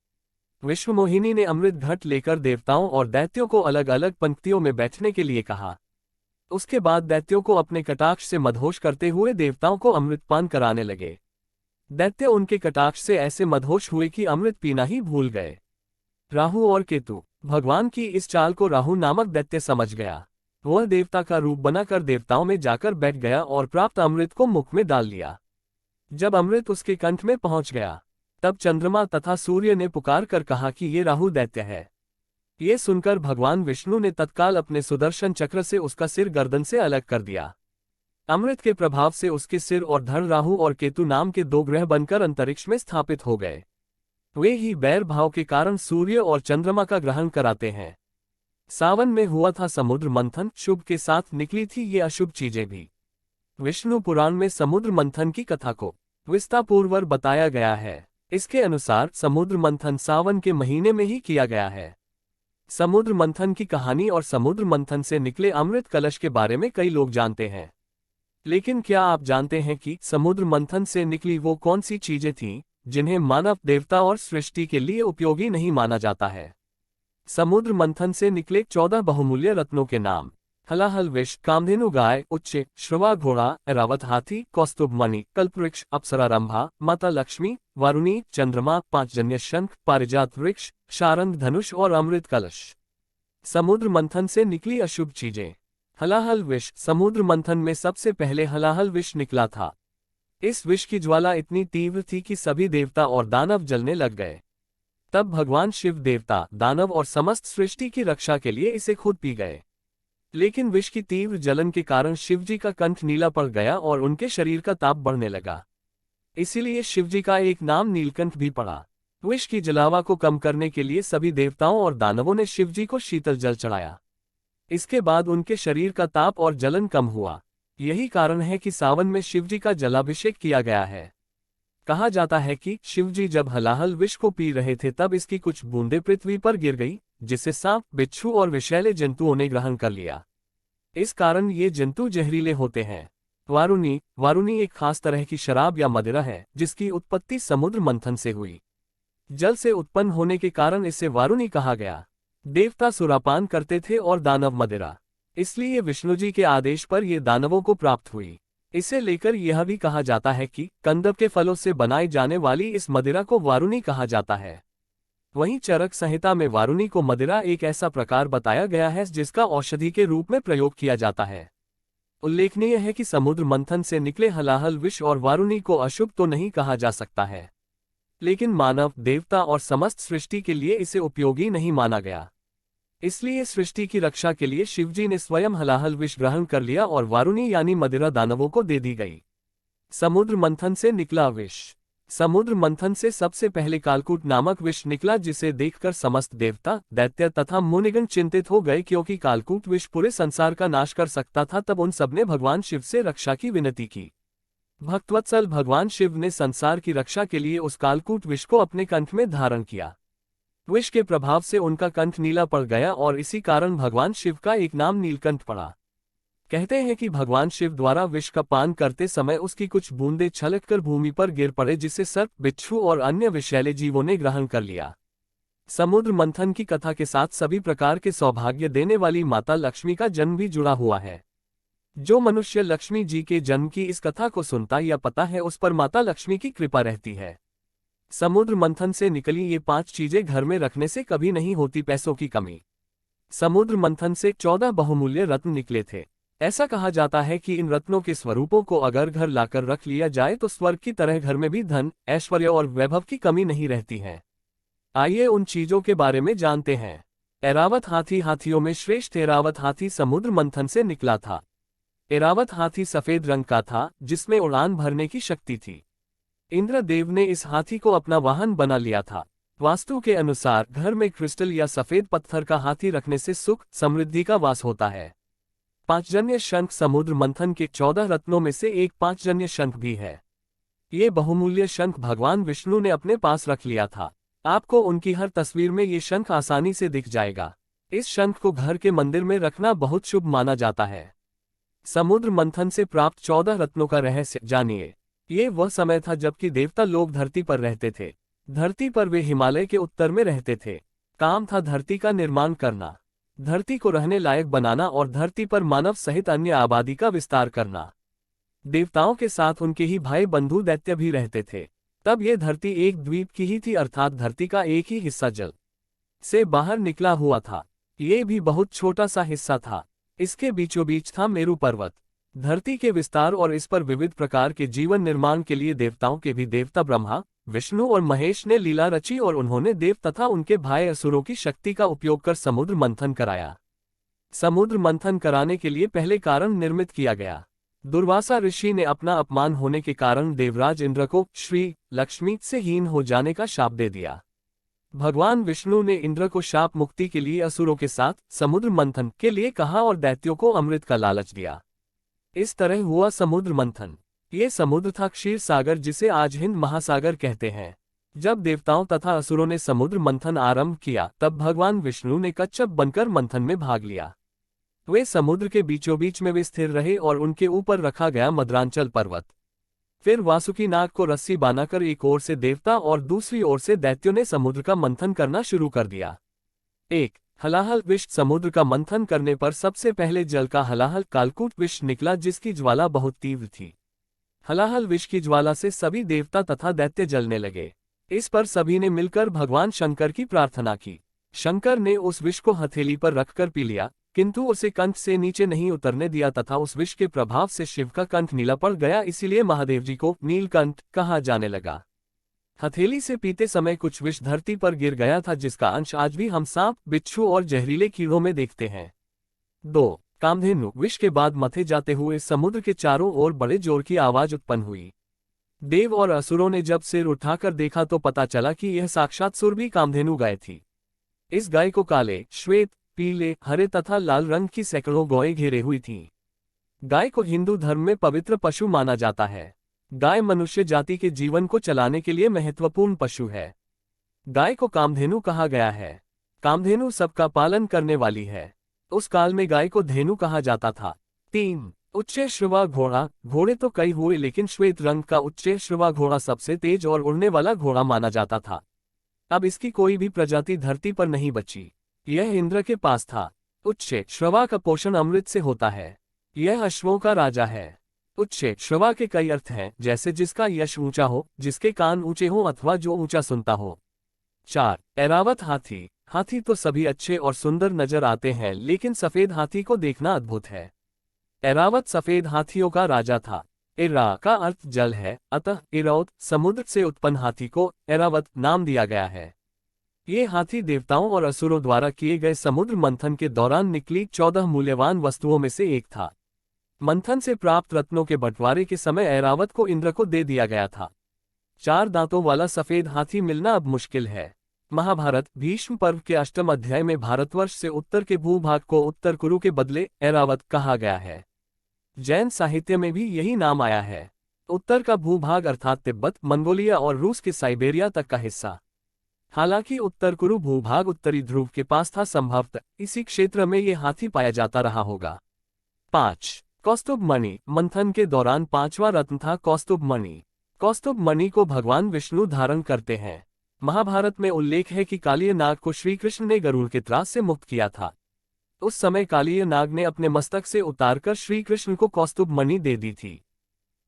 विश्वमोहिनी ने अमृत घट लेकर देवताओं और दैत्यों को अलग अलग पंक्तियों में बैठने के लिए कहा। उसके बाद दैत्यों को अपने कटाक्ष से मदहोश करते हुए देवताओं को अमृतपान कराने लगे। दैत्य उनके कटाक्ष से ऐसे मदहोश हुए कि अमृत पीना ही भूल गए। राहु और केतु। भगवान की इस चाल को राहु नामक दैत्य समझ गया। वह देवता का रूप बनाकर देवताओं में जाकर बैठ गया और प्राप्त अमृत को मुख में डाल लिया। जब अमृत उसके कंठ में पहुंच गया तब चंद्रमा तथा सूर्य ने पुकार कर कहा कि ये राहु दैत्य है। ये सुनकर भगवान विष्णु ने तत्काल अपने सुदर्शन चक्र से उसका सिर गर्दन से अलग कर दिया। अमृत के प्रभाव से उसके सिर और धड़ राहु और केतु नाम के दो ग्रह बनकर अंतरिक्ष में स्थापित हो गए। वे ही बैर भाव के कारण सूर्य और चंद्रमा का ग्रहण कराते हैं। सावन में हुआ था समुद्र मंथन, शुभ के साथ निकली थी ये अशुभ चीजें भी। विष्णु पुराण में समुद्र मंथन की कथा को विस्तारपूर्वक बताया गया है। इसके अनुसार समुद्र मंथन सावन के महीने में ही किया गया है। समुद्र मंथन की कहानी और समुद्र मंथन से निकले अमृत कलश के बारे में कई लोग जानते हैं, लेकिन क्या आप जानते हैं कि समुद्र मंथन से निकली वो कौन सी चीजें थीं जिन्हें मानव, देवता और सृष्टि के लिए उपयोगी नहीं माना जाता है? समुद्र मंथन से निकले 14 बहुमूल्य रत्नों के नाम: हलाहल विष, कामधेनु गाय, उच्चे, श्रवा घोड़ा, ऐरावत हाथी, कौस्तुभ मणि, कल्पवृक्ष, अप्सरा रंभा, माता लक्ष्मी, वारुणी, चंद्रमा, पांचजन्य शंख, पारिजात वृक्ष, शारंग धनुष और अमृत कलश। समुद्र मंथन से निकली अशुभ चीजें। हलाहल विष। समुद्र मंथन में सबसे पहले हलाहल विष निकला था। इस विष की ज्वाला इतनी तीव्र थी कि सभी देवता और दानव जलने लग गए। तब भगवान शिव देवता, दानव और समस्त सृष्टि की रक्षा के लिए इसे खुद पी गए। लेकिन विष की तीव्र जलन के कारण शिवजी का कंठ नीला पड़ गया और उनके शरीर का ताप बढ़ने लगा। इसीलिए शिवजी का एक नाम नीलकंठ भी पड़ा। विष की जलावा को कम करने के लिए सभी देवताओं और दानवों ने शिवजी को शीतल जल चढ़ाया। इसके बाद उनके शरीर का ताप और जलन कम हुआ। यही कारण है कि सावन में शिवजी का जलाभिषेक किया गया है। कहा जाता है कि शिवजी जब हलाहल विष को पी रहे थे तब इसकी कुछ बूंदें पृथ्वी पर गिर गई, जिसे सांप, बिच्छू और विषैले जंतुओं ने ग्रहण कर लिया। इस कारण ये जंतु जहरीले होते हैं। वारुणी। वारुणी एक खास तरह की शराब या मदिरा है जिसकी उत्पत्ति समुद्र मंथन से हुई। जल से उत्पन्न होने के कारण इसे वारुणी कहा गया। देवता सुरापान करते थे और दानव मदिरा, इसलिए विष्णुजी के आदेश पर ये दानवों को प्राप्त हुई। इसे लेकर यह भी कहा जाता है कि कंदक के फलों से बनाई जाने वाली इस मदिरा को वारुणी कहा जाता है। वहीं चरक संहिता में वारुणी को मदिरा एक ऐसा प्रकार बताया गया है जिसका औषधि के रूप में प्रयोग किया जाता है। उल्लेखनीय है कि समुद्र मंथन से निकले हलाहल विष और वारुणी को अशुभ तो नहीं कहा जा सकता है, लेकिन मानव, देवता और समस्त सृष्टि के लिए इसे उपयोगी नहीं माना गया। इसलिए सृष्टि की रक्षा के लिए शिवजी ने स्वयं हलाहल विष ग्रहण कर लिया और वारुणी यानी मदिरा दानवों को दे दी गई। समुद्र मंथन से निकला विष। समुद्र मंथन से सबसे पहले कालकूट नामक विष निकला, जिसे देखकर समस्त देवता, दैत्य तथा मुनिगण चिंतित हो गए, क्योंकि कालकूट विष पूरे संसार का नाश कर सकता था। तब उन सबने भगवान शिव से रक्षा की विनती की। भक्तवत्सल भगवान शिव ने संसार की रक्षा के लिए उस कालकूट विष को अपने कंठ में धारण किया। विष के प्रभाव से उनका कंठ नीला पड़ गया और इसी कारण भगवान शिव का एक नाम नीलकंठ पड़ा। कहते हैं कि भगवान शिव द्वारा विष का पान करते समय उसकी कुछ बूंदें छलककर भूमि पर गिर पड़े, जिसे सर्प, बिच्छू और अन्य विषैले जीवों ने ग्रहण कर लिया। समुद्र मंथन की कथा के साथ सभी प्रकार के सौभाग्य देने वाली माता लक्ष्मी का जन्म भी जुड़ा हुआ है। जो मनुष्य लक्ष्मी जी के जन्म की इस कथा को सुनता या पता है उस पर माता लक्ष्मी की कृपा रहती है। समुद्र मंथन से निकली ये 5 चीजें घर में रखने से कभी नहीं होती पैसों की कमी। समुद्र मंथन से 14 बहुमूल्य रत्न निकले थे। ऐसा कहा जाता है कि इन रत्नों के स्वरूपों को अगर घर लाकर रख लिया जाए तो स्वर्ग की तरह घर में भी धन, ऐश्वर्य और वैभव की कमी नहीं रहती है। आइए उन चीजों के बारे में जानते हैं। ऐरावत हाथी। हाथियों में श्रेष्ठ ऐरावत हाथी समुद्र मंथन से निकला था। ऐरावत हाथी सफेद रंग का था, जिसमें उड़ान भरने की शक्ति थी। इंद्रदेव ने इस हाथी को अपना वाहन बना लिया था। वास्तु के अनुसार घर में क्रिस्टल या सफेद पत्थर का हाथी रखने से सुख, समृद्धि का वास होता है। पांचजन्य शंख। समुद्र मंथन के 14 रत्नों में से एक पांचजन्य शंख भी है। ये बहुमूल्य शंख भगवान विष्णु ने अपने पास रख लिया था। आपको उनकी हर तस्वीर में ये शंख आसानी से दिख जाएगा। इस शंख को घर के मंदिर में रखना बहुत शुभ माना जाता है। समुद्र मंथन से प्राप्त 14 रत्नों का रहस्य जानिए। ये वह समय था जबकि देवता लोग धरती पर रहते थे। धरती पर वे हिमालय के उत्तर में रहते थे। काम था धरती का निर्माण करना, धरती को रहने लायक बनाना और धरती पर मानव सहित अन्य आबादी का विस्तार करना। देवताओं के साथ उनके ही भाई बंधु दैत्य भी रहते थे। तब ये धरती एक द्वीप की ही थी, अर्थात धरती का एक ही हिस्सा जल से बाहर निकला हुआ था। ये भी बहुत छोटा सा हिस्सा था। इसके बीचों बीच था मेरु पर्वत। धरती के विस्तार और इस पर विविध प्रकार के जीवन निर्माण के लिए देवताओं के भी देवता ब्रह्मा, विष्णु और महेश ने लीला रची और उन्होंने देव तथा उनके भाई असुरों की शक्ति का उपयोग कर समुद्र मंथन कराया। समुद्र मंथन कराने के लिए पहले कारण निर्मित किया गया। दुर्वासा ऋषि ने अपना अपमान होने के कारण देवराज इंद्र को श्री लक्ष्मी से हीन हो जाने का शाप दे दिया। भगवान विष्णु ने इंद्र को शाप मुक्ति के लिए असुरों के साथ समुद्र मंथन के लिए कहा और दैत्यों को अमृत का लालच दिया। इस तरह हुआ समुद्र मंथन। ये समुद्र था क्षीर सागर, जिसे आज हिंद महासागर कहते हैं। जब देवताओं तथा असुरों ने समुद्र मंथन आरंभ किया तब भगवान विष्णु ने कच्छप बनकर मंथन में भाग लिया। वे समुद्र के बीचों बीच में वे स्थिर रहे और उनके ऊपर रखा गया मद्रांचल पर्वत। फिर वासुकी नाग को रस्सी बांधकर एक ओर से देवता और दूसरी ओर से दैत्यों ने समुद्र का मंथन करना शुरू कर दिया। 1. हलाहल विष। समुद्र का मंथन करने पर सबसे पहले जल का हलाहल कालकूट विष निकला, जिसकी ज्वाला बहुत तीव्र थी। हलाहल विष की ज्वाला से सभी देवता तथा दैत्य जलने लगे। इस पर सभी ने मिलकर भगवान शंकर की प्रार्थना की। शंकर ने उस विष को हथेली पर रखकर पी लिया, किंतु उसे कंठ से नीचे नहीं उतरने दिया तथा उस विष के प्रभाव से शिव का कंठ नीला पड़ गया, इसीलिए महादेव जी को नीलकंठ कहा जाने लगा। हथेली से पीते समय कुछ विष धरती पर गिर गया था, जिसका अंश आज भी हम सांप, बिच्छू और जहरीले कीड़ों में देखते हैं। 2. कामधेनु विष के बाद मथे जाते हुए समुद्र के चारों ओर बड़े जोर की आवाज उत्पन्न हुई। देव और असुरों ने जब सिर उठाकर देखा तो पता चला कि यह साक्षात सुरभि कामधेनु गाय थी। इस गाय को काले, श्वेत, पीले, हरे तथा लाल रंग की सैकड़ों गौएं घेरे हुई थीं। गाय को हिंदू धर्म में पवित्र पशु माना जाता है। गाय मनुष्य जाति के जीवन को चलाने के लिए महत्वपूर्ण पशु है। गाय को कामधेनु कहा गया है। कामधेनु सबका पालन करने वाली है। उस काल में गाय को धेनु कहा जाता था। 3. उच्चैःश्रवा घोड़ा। घोड़े तो कई हुए, लेकिन श्वेत रंग का उच्चैःश्रवा घोड़ा सबसे तेज और उड़ने वाला घोड़ा माना जाता था। अब इसकी कोई भी प्रजाति धरती पर नहीं बची। यह इंद्र के पास था। उच्चैःश्रवा का पोषण अमृत से होता है। यह अश्वों का राजा है। उच्चैःश्रवा के कई अर्थ हैं, जैसे जिसका यश ऊंचा हो, जिसके कान ऊंचे हो अथवा जो ऊंचा सुनता हो। 4. ऐरावत हाथी। हाथी तो सभी अच्छे और सुंदर नजर आते हैं, लेकिन सफेद हाथी को देखना अद्भुत है। ऐरावत सफेद हाथियों का राजा था। ऐरा का अर्थ जल है, अतः ऐरावत समुद्र से उत्पन्न हाथी को ऐरावत नाम दिया गया है। ये हाथी देवताओं और असुरों द्वारा किए गए समुद्र मंथन के दौरान निकली 14 मूल्यवान वस्तुओं में से एक था। मंथन से प्राप्त रत्नों के बंटवारे के समय ऐरावत को इंद्र को दे दिया गया था। 4 दांतों वाला सफेद हाथी मिलना अब मुश्किल है। महाभारत भीष्म पर्व के 8वें अध्याय में भारतवर्ष से उत्तर के भूभाग को उत्तर कुरु के बदले ऐरावत कहा गया है। जैन साहित्य में भी यही नाम आया है। उत्तर का भूभाग अर्थात तिब्बत, मंगोलिया और रूस के साइबेरिया तक का हिस्सा। हालांकि उत्तर कुरु भूभाग उत्तरी ध्रुव के पास था, संभवतः इसी क्षेत्र में ये हाथी पाया जाता रहा होगा। 5. कौस्तुभ मणि। मंथन के दौरान 5वां रत्न था कौस्तुभ मणि। कौस्तुभ मणि को भगवान विष्णु धारण करते हैं। महाभारत में उल्लेख है कि कालिय नाग को श्री कृष्ण ने गरुड़ के त्रास से मुक्त किया था। उस समय कालीय नाग ने अपने मस्तक से उतारकर श्री कृष्ण को कौस्तुभ मणि दे दी थी।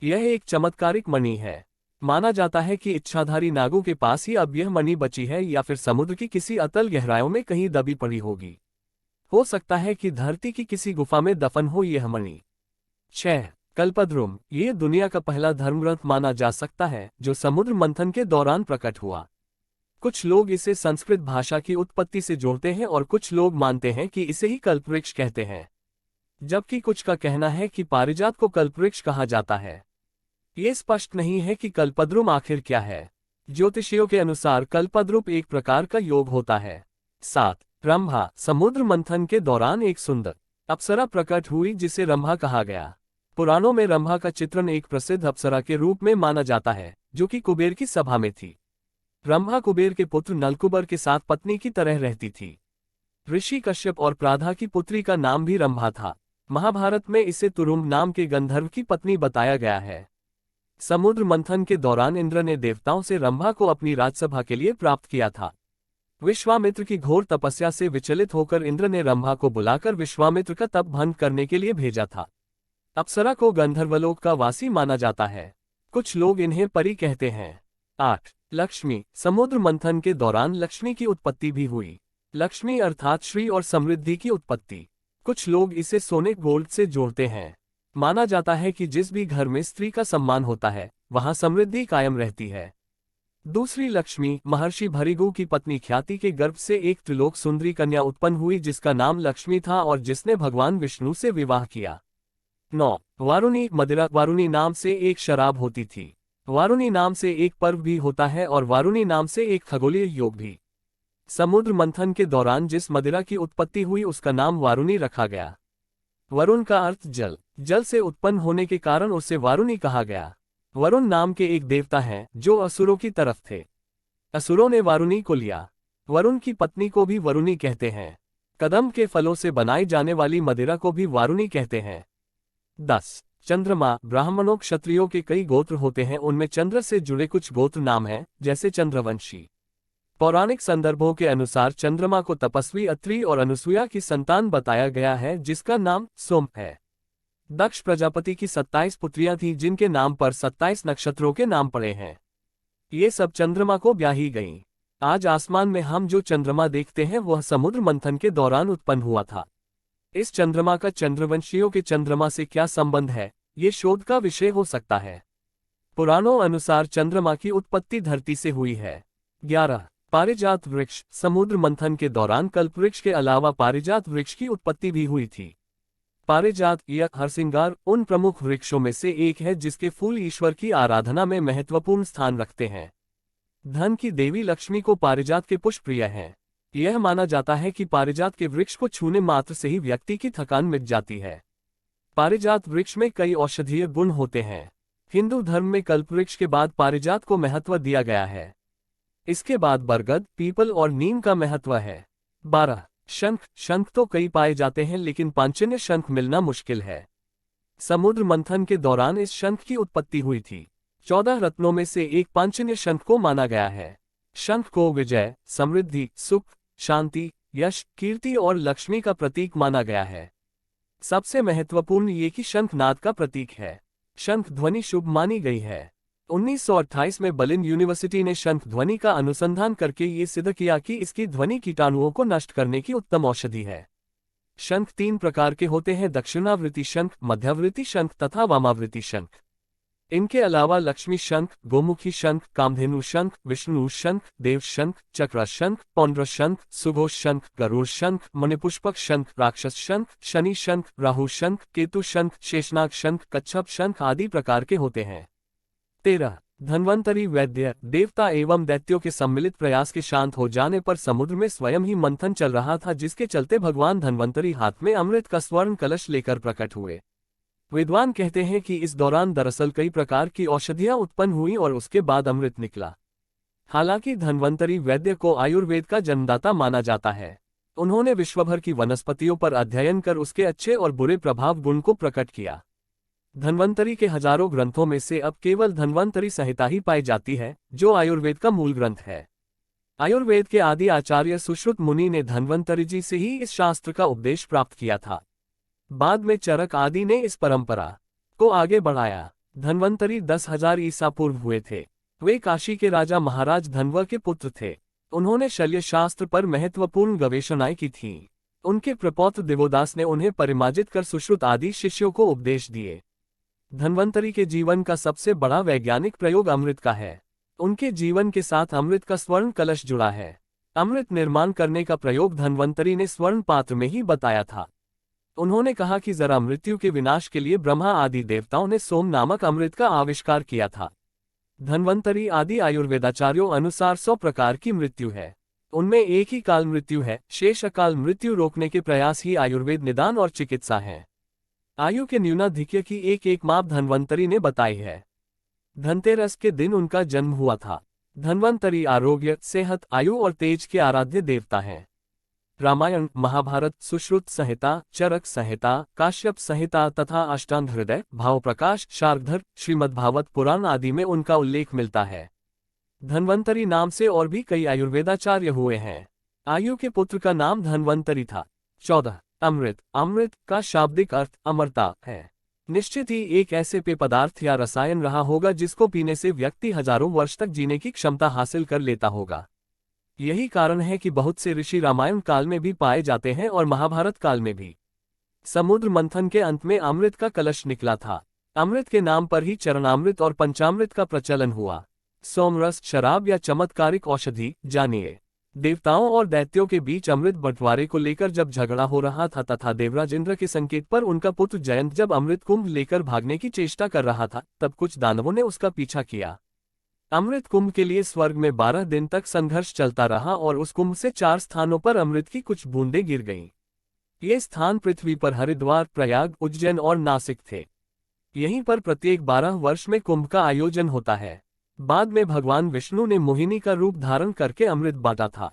यह एक चमत्कारिक मणि है। माना जाता है कि इच्छाधारी नागों के पास ही अब यह मणि बची है या फिर समुद्र की किसी अतल गहराइयों में कहीं दबी पड़ी होगी। हो सकता है कि धरती की किसी गुफा में दफन हो यह मणि। 6. कल्पद्रुम। ये दुनिया का पहला धर्मग्रंथ माना जा सकता है जो समुद्र मंथन के दौरान प्रकट हुआ। कुछ लोग इसे संस्कृत भाषा की उत्पत्ति से जोड़ते हैं और कुछ लोग मानते हैं कि इसे ही कल्पवृक्ष कहते हैं, जबकि कुछ का कहना है कि पारिजात को कल्पवृक्ष कहा जाता है। ये स्पष्ट नहीं है कि कल्पद्रुम आखिर क्या है। ज्योतिषियों के अनुसार कल्पद्रुम एक प्रकार का योग होता है। 7. रंभा। समुद्र मंथन के दौरान एक सुंदर अप्सरा प्रकट हुई जिसे रंभा कहा गया। पुराणों में रंभा का चित्रण एक प्रसिद्ध अप्सरा के रूप में माना जाता है जो कि कुबेर की सभा में थी। रंभा कुबेर के पुत्र नलकुबर के साथ पत्नी की तरह रहती थी। ऋषि कश्यप और प्राधा की पुत्री का नाम भी रंभा था। महाभारत में इसे तुरुम्ब नाम के गंधर्व की पत्नी बताया गया है। समुद्र मंथन के दौरान इंद्र ने देवताओं से रंभा को अपनी राजसभा के लिए प्राप्त किया था। विश्वामित्र की घोर तपस्या से विचलित होकर इंद्र ने रंभा को बुलाकर विश्वामित्र का तप भंग करने के लिए भेजा था। अप्सरा को गंधर्वलोक का वासी माना जाता है। कुछ लोग इन्हें परी कहते हैं। 8. लक्ष्मी। समुद्र मंथन के दौरान लक्ष्मी की उत्पत्ति भी हुई। लक्ष्मी अर्थात श्री और समृद्धि की उत्पत्ति। कुछ लोग इसे सोने गोल्ड से जोड़ते हैं। माना जाता है कि जिस भी घर में स्त्री का सम्मान होता है वहां समृद्धि कायम रहती है। दूसरी लक्ष्मी महर्षि भृगु की पत्नी ख्याति के गर्भ से एक त्रिलोक सुंदरी कन्या उत्पन्न हुई जिसका नाम लक्ष्मी था और जिसने भगवान विष्णु से विवाह किया। 9. वारुणी। मदिरा। वारुणी नाम से एक शराब होती थी। वारुणी नाम से एक पर्व भी होता है और वारुणी नाम से एक खगोलीय योग भी। समुद्र मंथन के दौरान जिस मदिरा की उत्पत्ति हुई उसका नाम वारुणी रखा गया। वरुण का अर्थ जल। जल से उत्पन्न होने के कारण उसे वारुणी कहा गया। वरुण नाम के एक देवता हैं जो असुरों की तरफ थे। असुरों ने वारुणी को लिया। वरुण की पत्नी को भी वरुणी कहते हैं। कदम के फलों से बनाई जाने वाली मदिरा को भी वारुणी कहते हैं। 10. चंद्रमा। ब्राह्मणों क्षत्रियों के कई गोत्र होते हैं, उनमें चंद्र से जुड़े कुछ गोत्र नाम हैं जैसे चंद्रवंशी। पौराणिक संदर्भों के अनुसार चंद्रमा को तपस्वी अत्रि और अनुसुया की संतान बताया गया है जिसका नाम सोम है। दक्ष प्रजापति की 27 पुत्रियां थीं जिनके नाम पर 27 नक्षत्रों के नाम पड़े हैं। ये सब चंद्रमा को ब्याही गईं। आज आसमान में हम जो चंद्रमा देखते हैं वह समुद्र मंथन के दौरान उत्पन्न हुआ था। इस चंद्रमा का चंद्रवंशियों के चंद्रमा से क्या संबंध है, ये शोध का विषय हो सकता है। पुराणों अनुसार चंद्रमा की उत्पत्ति धरती से हुई है। 11. पारिजात वृक्ष। समुद्र मंथन के दौरान कल्पवृक्ष के अलावा पारिजात वृक्ष की उत्पत्ति भी हुई थी। पारिजात या हरसिंगार उन प्रमुख वृक्षों में से एक है जिसके फूल ईश्वर की आराधना में महत्वपूर्ण स्थान रखते हैं। धन की देवी लक्ष्मी को पारिजात के पुष्प प्रिय हैं। यह माना जाता है कि पारिजात के वृक्ष को छूने मात्र से ही व्यक्ति की थकान मिट जाती है। पारिजात वृक्ष में कई औषधीय गुण होते हैं। हिंदू धर्म में कल्पवृक्ष के बाद पारिजात को महत्व दिया गया है। इसके बाद बरगद, पीपल और नीम का महत्व है। 12. शंख। शंख तो कई पाए जाते हैं लेकिन पांचजन्य शंख मिलना मुश्किल है। समुद्र मंथन के दौरान इस शंख की उत्पत्ति हुई थी। 14 रत्नों में से एक पांचजन्य शंख को माना गया है। शंख को विजय, समृद्धि, सुख, शांति, यश, कीर्ति और लक्ष्मी का प्रतीक माना गया है। सबसे महत्वपूर्ण ये कि शंख नाद का प्रतीक है। शंख ध्वनि शुभ मानी गई है। 1928 में बर्लिन यूनिवर्सिटी ने शंख ध्वनि का अनुसंधान करके ये सिद्ध किया कि इसकी ध्वनि कीटाणुओं को नष्ट करने की उत्तम औषधि है। शंख 3 प्रकार के होते हैं: दक्षिणावृत्ति शंख, मध्यावृत्ति शंख तथा वामावृत्ति शंख। इनके अलावा लक्ष्मी शंख, गोमुखी शंख, कामधेनु शंख, विष्णु शंख, देव शंख, चक्र शंख, पौंड्र शंख, सुघोष शंख, गरुड़ शंख, मणिपुष्पक शंख, राक्षस शंख, शनि शंख, राहु शंख, केतु शंख, शेषनाग शंख, कच्छप शंख आदि प्रकार के होते हैं। 13. धन्वंतरी वैद्य। देवता एवं दैत्यों के सम्मिलित प्रयास के शांत हो जाने पर समुद्र में स्वयं ही मंथन चल रहा था जिसके चलते भगवान धन्वंतरी हाथ में अमृत का स्वर्ण कलश लेकर प्रकट हुए। विद्वान कहते हैं कि इस दौरान दरअसल कई प्रकार की औषधियां उत्पन्न हुई और उसके बाद अमृत निकला। हालांकि धन्वंतरी वैद्य को आयुर्वेद का जन्मदाता माना जाता है। उन्होंने विश्वभर की वनस्पतियों पर अध्ययन कर उसके अच्छे और बुरे प्रभाव गुण को प्रकट किया। धन्वंतरी के हजारों ग्रंथों में से अब केवल धन्वंतरी संहिता ही पाई जाती है जो आयुर्वेद का मूल ग्रंथ है। आयुर्वेद के आदि आचार्य सुश्रुत मुनि ने धन्वंतरि जी से ही इस शास्त्र का उपदेश प्राप्त किया था। बाद में चरक आदि ने इस परंपरा को आगे बढ़ाया। धन्वंतरि 10,000 ईसा पूर्व हुए थे। वे काशी के राजा महाराज धन्व के पुत्र थे। उन्होंने शल्य शास्त्र पर महत्वपूर्ण गवेषणाएं की थीं। उनके प्रपौत्र देवोदास ने उन्हें परिमार्जित कर सुश्रुत आदि शिष्यों को उपदेश दिए। धन्वंतरि के जीवन का सबसे बड़ा वैज्ञानिक प्रयोग अमृत का है। उनके जीवन के साथ अमृत का स्वर्ण कलश जुड़ा है। अमृत निर्माण करने का प्रयोग धन्वंतरि ने स्वर्ण पात्र में ही बताया था। उन्होंने कहा कि जरा मृत्यु के विनाश के लिए ब्रह्मा आदि देवताओं ने सोम नामक अमृत का आविष्कार किया था। धन्वंतरि आदि आयुर्वेदाचार्यों अनुसार 100 प्रकार की मृत्यु है। उनमें एक ही काल मृत्यु है। शेष अकाल मृत्यु रोकने के प्रयास ही आयुर्वेद निदान और चिकित्सा है। आयु के न्यूनाधिक्य की एक माप धन्वंतरि ने बताई है। धनतेरस के दिन उनका जन्म हुआ था। धन्वंतरि आरोग्य, सेहत, आयु और तेज के आराध्य देवता हैं। रामायण, महाभारत, सुश्रुत संहिता, चरक संहिता, काश्यप संहिता तथा अष्टांग हृदय, भावप्रकाश, शार्ङ्गधर, श्रीमद्भागवत पुराण आदि में उनका उल्लेख मिलता है। धन्वंतरि नाम से और भी कई आयुर्वेदाचार्य हुए हैं। आयु के पुत्र का नाम धन्वंतरि था। 14 अमृत। अमृत का शाब्दिक अर्थ अमरता है। निश्चित ही एक ऐसे पेय पदार्थ या रसायन रहा होगा जिसको पीने से व्यक्ति हजारों वर्ष तक जीने की क्षमता हासिल कर लेता होगा। यही कारण है कि बहुत से ऋषि रामायण काल में भी पाए जाते हैं और महाभारत काल में भी। समुद्र मंथन के अंत में अमृत का कलश निकला था। अमृत के नाम पर ही चरणामृत और पंचामृत का प्रचलन हुआ। सोमरस, शराब या चमत्कारिक औषधि, जानिए। देवताओं और दैत्यों के बीच अमृत बंटवारे को लेकर जब झगड़ा हो रहा था तथा देवराज इंद्र के संकेत पर उनका पुत्र जयंत जब अमृत कुंभ लेकर भागने की चेष्टा कर रहा था, तब कुछ दानवों ने उसका पीछा किया। अमृत कुंभ के लिए स्वर्ग में 12 दिन तक संघर्ष चलता रहा और उस कुंभ से 4 स्थानों पर अमृत की कुछ बूंदें गिर गईं। ये स्थान पृथ्वी पर हरिद्वार, प्रयाग, उज्जैन और नासिक थे। यहीं पर प्रत्येक 12 वर्ष में कुंभ का आयोजन होता है। बाद में भगवान विष्णु ने मोहिनी का रूप धारण करके अमृत बांटा था।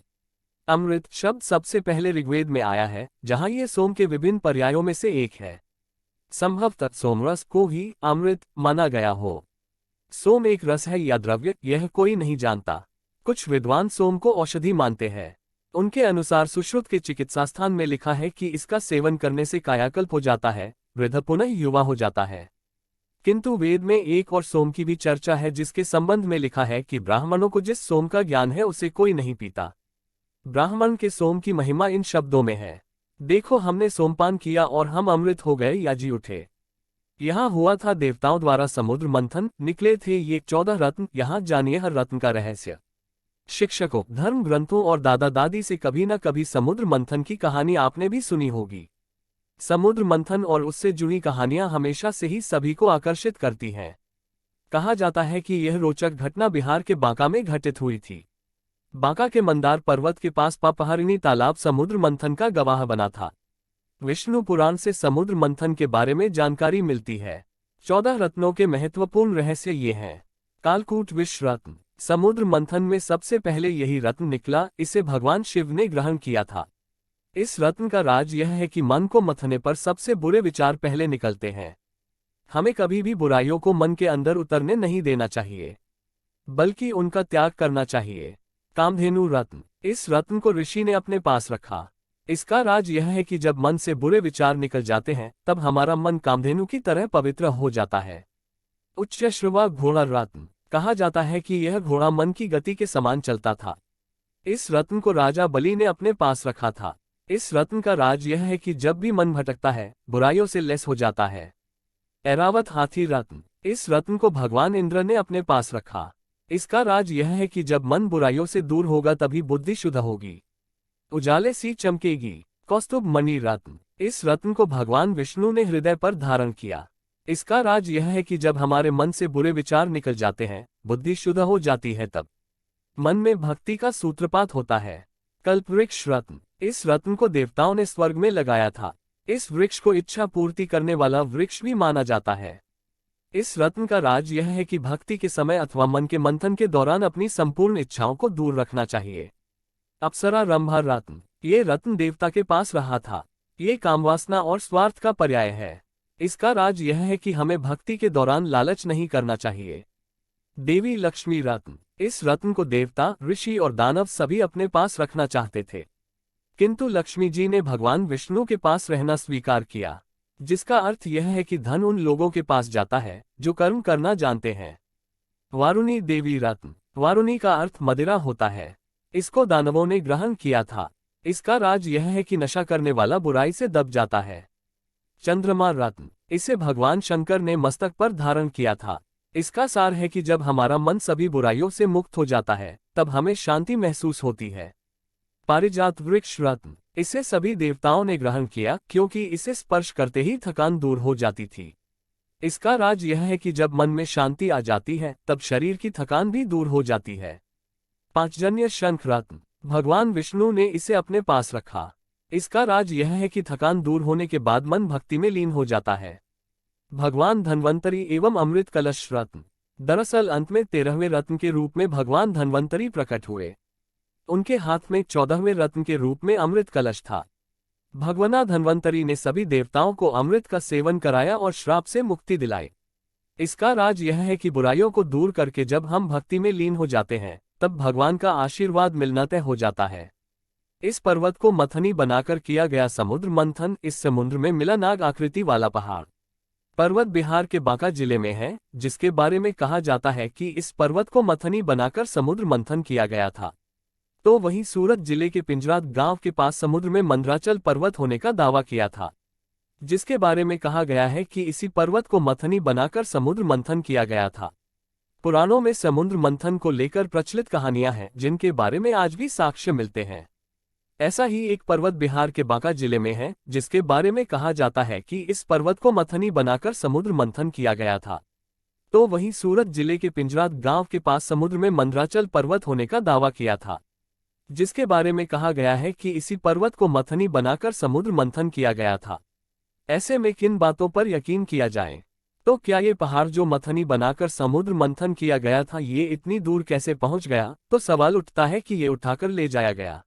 अमृत शब्द सबसे पहले ऋग्वेद में आया है, जहां ये सोम के विभिन्न पर्यायों में से एक है। संभवतः सोमरस को ही अमृत माना गया हो। सोम एक रस है या द्रव्य, यह कोई नहीं जानता। कुछ विद्वान सोम को औषधि मानते हैं। उनके अनुसार सुश्रुत के चिकित्सा स्थान में लिखा है कि इसका सेवन करने से कायाकल्प हो जाता है, वृद्ध पुनः युवा हो जाता है। किंतु वेद में एक और सोम की भी चर्चा है, जिसके संबंध में लिखा है कि ब्राह्मणों को जिस सोम का ज्ञान है उसे कोई नहीं पीता। ब्राह्मण के सोम की महिमा इन शब्दों में है, देखो हमने सोमपान किया और हम अमृत हो गए या जी उठे। यहाँ हुआ था देवताओं द्वारा समुद्र मंथन, निकले थे ये 14 रत्न। यहाँ जानिए हर रत्न का रहस्य। शिक्षकों, धर्म ग्रंथों और दादा दादी से कभी न कभी समुद्र मंथन की कहानी आपने भी सुनी होगी। समुद्र मंथन और उससे जुड़ी कहानियां हमेशा से ही सभी को आकर्षित करती हैं। कहा जाता है कि यह रोचक घटना बिहार के बांका में घटित हुई थी। बांका के मंदार पर्वत के पास पापहारिणी तालाब समुद्र मंथन का गवाह बना था। विष्णु पुराण से समुद्र मंथन के बारे में जानकारी मिलती है। 14 रत्नों के महत्वपूर्ण रहस्य ये हैं। कालकूट विष रत्न। समुद्र मंथन में सबसे पहले यही रत्न निकला, इसे भगवान शिव ने ग्रहण किया था। इस रत्न का राज यह है कि मन को मथने पर सबसे बुरे विचार पहले निकलते हैं। हमें कभी भी बुराइयों को मन के अंदर उतरने नहीं देना चाहिए, बल्कि उनका त्याग करना चाहिए। कामधेनु रत्न। इस रत्न को ऋषि ने अपने पास रखा। इसका राज यह है कि जब मन से बुरे विचार निकल जाते हैं, तब हमारा मन कामधेनु की तरह पवित्र हो जाता है। उच्चश्रवा घोड़ा रत्न। कहा जाता है कि यह घोड़ा मन की गति के समान चलता था। इस रत्न को राजा बलि ने अपने पास रखा था। इस रत्न का राज यह है कि जब भी मन भटकता है, बुराइयों से लैस हो जाता है। ऐरावत हाथी रत्न। इस रत्न को भगवान इंद्र ने अपने पास रखा। इसका राज यह है कि जब मन बुराइयों से दूर होगा तभी बुद्धि शुद्ध होगी, उजाले सी चमकेगी। कौस्तुभ मणि रत्न। इस रत्न को भगवान विष्णु ने हृदय पर धारण किया। इसका राज यह है कि जब हमारे मन से बुरे विचार निकल जाते हैं, बुद्धि शुद्ध हो जाती है, तब मन में भक्ति का सूत्रपात होता है। कल्पवृक्ष रत्न। इस रत्न को देवताओं ने स्वर्ग में लगाया था। इस वृक्ष को इच्छा पूर्ति करने वाला वृक्ष भी माना जाता है। इस रत्न का राज यह है कि भक्ति के समय अथवा मन के मंथन के दौरान अपनी संपूर्ण इच्छाओं को दूर रखना चाहिए। अप्सरा रंभा रत्न। ये रत्न देवता के पास रहा था। ये कामवासना और स्वार्थ का पर्याय है। इसका राज यह है कि हमें भक्ति के दौरान लालच नहीं करना चाहिए। देवी लक्ष्मी रत्न। इस रत्न को देवता, ऋषि और दानव सभी अपने पास रखना चाहते थे, किंतु लक्ष्मी जी ने भगवान विष्णु के पास रहना स्वीकार किया, जिसका अर्थ यह है कि धन उन लोगों के पास जाता है जो कर्म करना जानते हैं। वारुणी देवी रत्न। वारुणी का अर्थ मदिरा होता है। इसको दानवों ने ग्रहण किया था। इसका राज यह है कि नशा करने वाला बुराई से दब जाता है। चंद्रमा रत्न। इसे भगवान शंकर ने मस्तक पर धारण किया था। इसका सार है कि जब हमारा मन सभी बुराइयों से मुक्त हो जाता है तब हमें शांति महसूस होती है। पारिजात वृक्ष रत्न। इसे सभी देवताओं ने ग्रहण किया क्योंकि इसे स्पर्श करते ही थकान दूर हो जाती थी। इसका राज यह है कि जब मन में शांति आ जाती है तब शरीर की थकान भी दूर हो जाती है। पांचजन्य शंख रत्न। भगवान विष्णु ने इसे अपने पास रखा। इसका राज यह है कि थकान दूर होने के बाद मन भक्ति में लीन हो जाता है। भगवान धन्वंतरी एवं अमृत कलश रत्न। दरअसल अंत में 13वें रत्न के रूप में भगवान धन्वंतरी प्रकट हुए। उनके हाथ में 14वें रत्न के रूप में अमृत कलश था। भगवान धन्वंतरी ने सभी देवताओं को अमृत का सेवन कराया और श्राप से मुक्ति दिलाई। इसका राज यह है कि बुराइयों को दूर करके जब हम भक्ति में लीन हो जाते हैं तब भगवान का आशीर्वाद मिलना तय हो जाता है। इस पर्वत को मथनी बनाकर किया गया समुद्र मंथन। इस समुद्र में मिला नाग आकृति वाला पहाड़। पर्वत बिहार के बांका जिले में है, जिसके बारे में कहा जाता है कि इस पर्वत को मथनी बनाकर समुद्र मंथन किया गया था। तो वहीं सूरत जिले के पिंजरात गांव के पास समुद्र में मंदराचल पर्वत होने का दावा किया था, जिसके बारे में कहा गया है कि इसी पर्वत को मथनी बनाकर समुद्र मंथन किया गया था। पुराणों में समुद्र मंथन को लेकर प्रचलित कहानियां हैं जिनके बारे में आज भी साक्ष्य मिलते हैं। ऐसा ही एक पर्वत बिहार के बांका जिले में है, जिसके बारे में कहा जाता है कि इस पर्वत को मथनी बनाकर समुद्र मंथन किया गया था। तो वहीं सूरत जिले के पिंजरात गांव के पास समुद्र में मंदराचल पर्वत होने का दावा किया था, जिसके बारे में कहा गया है कि इसी पर्वत को मथनी बनाकर समुद्र मंथन किया गया था। ऐसे में किन बातों पर यकीन किया जाए? तो क्या ये पहाड़ जो मथनी बनाकर समुद्र मंथन किया गया था ये इतनी दूर कैसे पहुंच गया? तो सवाल उठता है कि ये उठाकर ले जाया गया।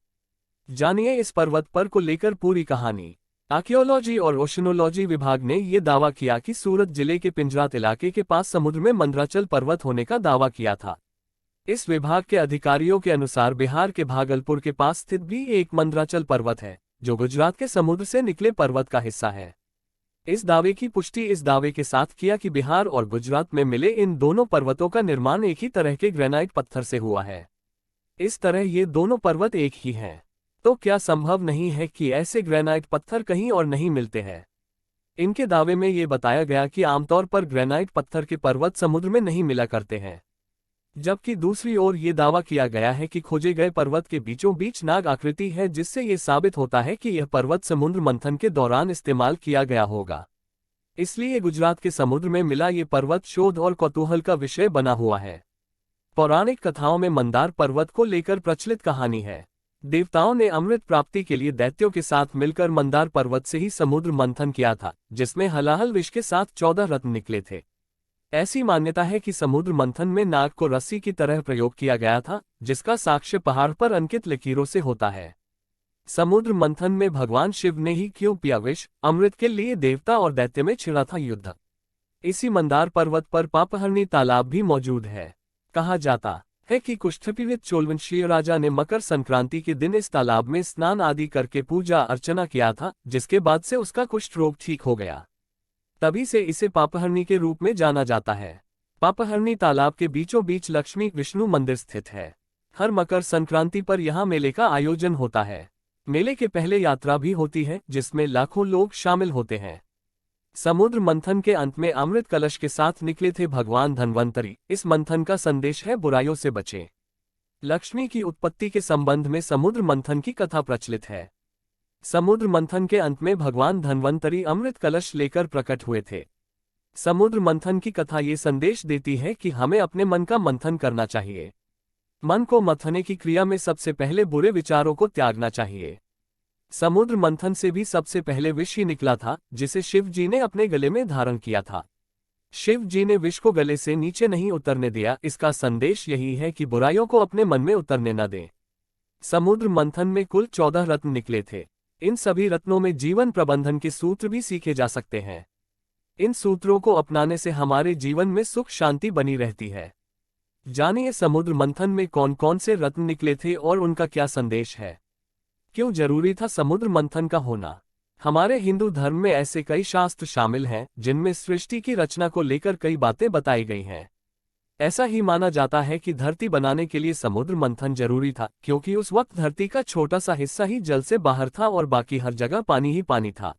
जानिए इस पर्वत पर को लेकर पूरी कहानी। आर्कियोलॉजी और ओशनोलॉजी विभाग ने ये दावा किया कि सूरत जिले के पिंजरात इलाके के पास समुद्र में मंदराचल पर्वत होने का दावा किया था। इस विभाग के अधिकारियों के अनुसार बिहार के भागलपुर के पास स्थित भी एक मंदराचल पर्वत है, जो गुजरात के समुद्र से निकले पर्वत का हिस्सा है। इस दावे की पुष्टि इस दावे के साथ किया कि बिहार और गुजरात में मिले इन दोनों पर्वतों का निर्माण एक ही तरह के ग्रेनाइट पत्थर से हुआ है। इस तरह ये दोनों पर्वत एक ही हैं। तो क्या संभव नहीं है कि ऐसे ग्रेनाइट पत्थर कहीं और नहीं मिलते हैं? इनके दावे में ये बताया गया कि आमतौर पर ग्रेनाइट पत्थर के पर्वत समुद्र में नहीं मिला करते हैं, जबकि दूसरी ओर ये दावा किया गया है कि खोजे गए पर्वत के बीचों बीच नाग आकृति है, जिससे ये साबित होता है कि यह पर्वत समुद्र मंथन के दौरान इस्तेमाल किया गया होगा। इसलिए गुजरात के समुद्र में मिला ये पर्वत शोध और कौतूहल का विषय बना हुआ है। पौराणिक कथाओं में मंदार पर्वत को लेकर प्रचलित कहानी है। देवताओं ने अमृत प्राप्ति के लिए दैत्यों के साथ मिलकर मंदार पर्वत से ही समुद्र मंथन किया था, जिसमें हलाहल विष के साथ 14 रत्न निकले थे। ऐसी मान्यता है कि समुद्र मंथन में नाग को रस्सी की तरह प्रयोग किया गया था, जिसका साक्ष्य पहाड़ पर अंकित लकीरों से होता है। समुद्र मंथन में भगवान शिव ने ही क्यों पिया विष? अमृत के लिए देवता और दैत्य में छिड़ा था युद्ध। इसी मंदार पर्वत पर पापहरणी तालाब भी मौजूद है। कहा जाता है कि कुष्ठपीड़ित चोलवंशीय राजा ने मकर संक्रांति के दिन इस तालाब में स्नान आदि करके पूजा अर्चना किया था, जिसके बाद से उसका कुष्ठ रोग ठीक हो गया। तभी से इसे पापहरणी के रूप में जाना जाता है। पापहरणी तालाब के बीचों बीच लक्ष्मी विष्णु मंदिर स्थित है। हर मकर संक्रांति पर यहाँ मेले का आयोजन होता है। मेले के पहले यात्रा भी होती है, जिसमें लाखों लोग शामिल होते हैं। समुद्र मंथन के अंत में अमृत कलश के साथ निकले थे भगवान धन्वंतरी। इस मंथन का संदेश है बुराइयों से बचें। लक्ष्मी की उत्पत्ति के संबंध में समुद्र मंथन की कथा प्रचलित है। समुद्र मंथन के अंत में भगवान धन्वंतरी अमृत कलश लेकर प्रकट हुए थे। समुद्र मंथन की कथा ये संदेश देती है कि हमें अपने मन का मंथन करना चाहिए। मन को मथने की क्रिया में सबसे पहले बुरे विचारों को त्यागना चाहिए। समुद्र मंथन से भी सबसे पहले विष ही निकला था, जिसे शिव जी ने अपने गले में धारण किया था। शिव जी ने विष को गले से नीचे नहीं उतरने दिया। इसका संदेश यही है कि बुराइयों को अपने मन में उतरने न दें। समुद्र मंथन में कुल 14 रत्न निकले थे। इन सभी रत्नों में जीवन प्रबंधन के सूत्र भी सीखे जा सकते हैं। इन सूत्रों को अपनाने से हमारे जीवन में सुख शांति बनी रहती है। जानिए समुद्र मंथन में कौन कौन से रत्न निकले थे और उनका क्या संदेश है। क्यों जरूरी था समुद्र मंथन का होना। हमारे हिंदू धर्म में ऐसे कई शास्त्र शामिल हैं जिनमें सृष्टि की रचना को लेकर कई बातें बताई गई हैं। ऐसा ही माना जाता है कि धरती बनाने के लिए समुद्र मंथन जरूरी था, क्योंकि उस वक्त धरती का छोटा सा हिस्सा ही जल से बाहर था और बाकी हर जगह पानी ही पानी था।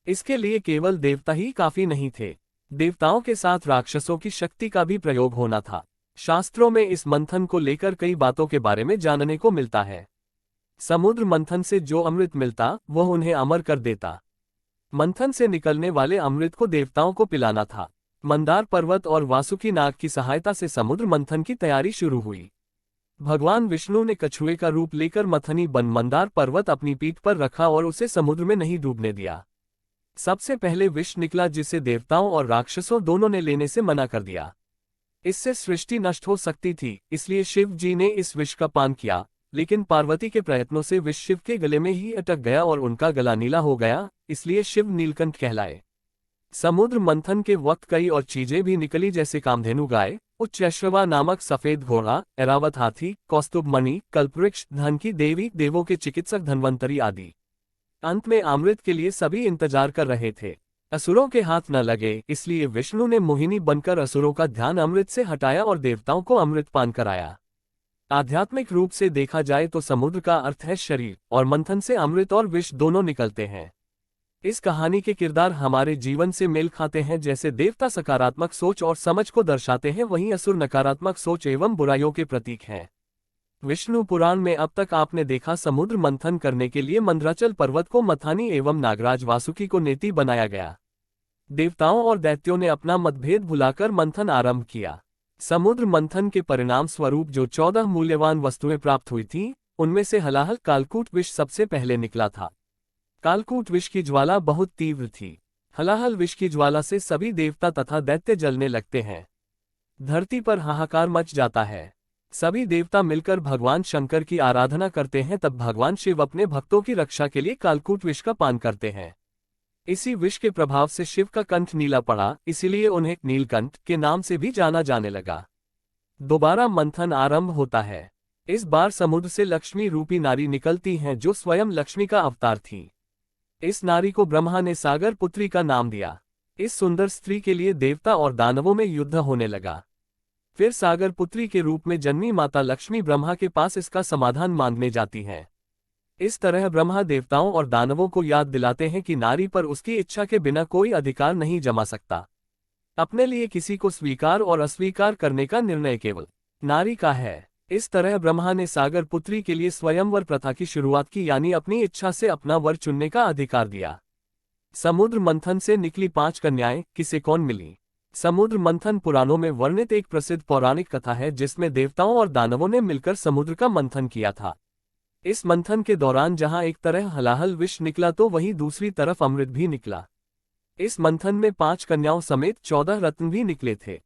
इसके लिए केवल देवता ही काफी नहीं थे, देवताओं के साथ राक्षसों की शक्ति का भी प्रयोग होना था। शास्त्रों में इस मंथन को लेकर कई बातों के बारे में जानने को मिलता है। समुद्र मंथन से जो अमृत मिलता वह उन्हें अमर कर देता। मंथन से निकलने वाले अमृत को देवताओं को पिलाना था। मंदार पर्वत और वासुकी नाग की सहायता से समुद्र मंथन की तैयारी शुरू हुई। भगवान विष्णु ने कछुए का रूप लेकर मथनी बन मंदार पर्वत अपनी पीठ पर रखा और उसे समुद्र में नहीं डूबने दिया। सबसे पहले विष निकला जिसे देवताओं और राक्षसों दोनों ने लेने से मना कर दिया। इससे सृष्टि नष्ट हो सकती थी, इसलिए शिव जी ने इस विष का पान किया, लेकिन पार्वती के प्रयत्नों से विष शिव के गले में ही अटक गया और उनका गला नीला हो गया, इसलिए शिव नीलकंठ कहलाए। समुद्र मंथन के वक्त कई और चीजें भी निकली, जैसे कामधेनु गाय, उच्चैश्रवा नामक सफेद घोड़ा, ऐरावत हाथी, कौस्तुभ मणि, कल्पवृक्ष, धन की देवी, देवों के चिकित्सक धन्वंतरी आदि। अंत में अमृत के लिए सभी इंतजार कर रहे थे। असुरों के हाथ न लगे, इसलिए विष्णु ने मोहिनी बनकर असुरों का ध्यान अमृत से हटाया और देवताओं को अमृत पान कराया। आध्यात्मिक रूप से देखा जाए तो समुद्र का अर्थ है शरीर, और मंथन से अमृत और विष दोनों निकलते हैं। इस कहानी के किरदार हमारे जीवन से मेल खाते हैं। जैसे देवता सकारात्मक सोच और समझ को दर्शाते हैं, वहीं असुर नकारात्मक सोच एवं बुराइयों के प्रतीक हैं। विष्णु पुराण में अब तक आपने देखा समुद्र मंथन करने के लिए मंद्राचल पर्वत को मथानी एवं नागराज वासुकी को नेति बनाया गया। देवताओं और दैत्यों ने अपना मतभेद भुलाकर मंथन आरंभ किया। समुद्र मंथन के परिणाम स्वरूप जो 14 मूल्यवान वस्तुएं प्राप्त हुई थीं, उनमें से हलाहल कालकूट विष सबसे पहले निकला था। कालकूट विष की ज्वाला बहुत तीव्र थी। हलाहल विष की ज्वाला से सभी देवता तथा दैत्य जलने लगते हैं। धरती पर हाहाकार मच जाता है। सभी देवता मिलकर भगवान शंकर की आराधना करते हैं। तब भगवान शिव अपने भक्तों की रक्षा के लिए कालकूट विष का पान करते हैं। इसी विष के प्रभाव से शिव का कंठ नीला पड़ा, इसीलिए उन्हें नीलकंठ के नाम से भी जाना जाने लगा। दोबारा मंथन आरंभ होता है। इस बार समुद्र से लक्ष्मी रूपी नारी निकलती हैं, जो स्वयं लक्ष्मी का अवतार थी। इस नारी को ब्रह्मा ने सागर पुत्री का नाम दिया। इस सुंदर स्त्री के लिए देवता और दानवों में युद्ध होने लगा। फिर सागर पुत्री के रूप में जन्मी माता लक्ष्मी ब्रह्मा के पास इसका समाधान मांगने जाती हैं। इस तरह ब्रह्मा देवताओं और दानवों को याद दिलाते हैं कि नारी पर उसकी इच्छा के बिना कोई अधिकार नहीं जमा सकता। अपने लिए किसी को स्वीकार और अस्वीकार करने का निर्णय केवल नारी का है। इस तरह ब्रह्मा ने सागर पुत्री के लिए स्वयंवर प्रथा की शुरुआत की, यानी अपनी इच्छा से अपना वर चुनने का अधिकार दिया। समुद्र मंथन से निकली 5 कन्याएं किसे कौन मिली। समुद्र मंथन पुराणों में वर्णित एक प्रसिद्ध पौराणिक कथा है, जिसमें देवताओं और दानवों ने मिलकर समुद्र का मंथन किया था। इस मंथन के दौरान जहां एक तरह हलाहल विष निकला तो वहीं दूसरी तरफ अमृत भी निकला। इस मंथन में 5 कन्याओं समेत 14 रत्न भी निकले थे।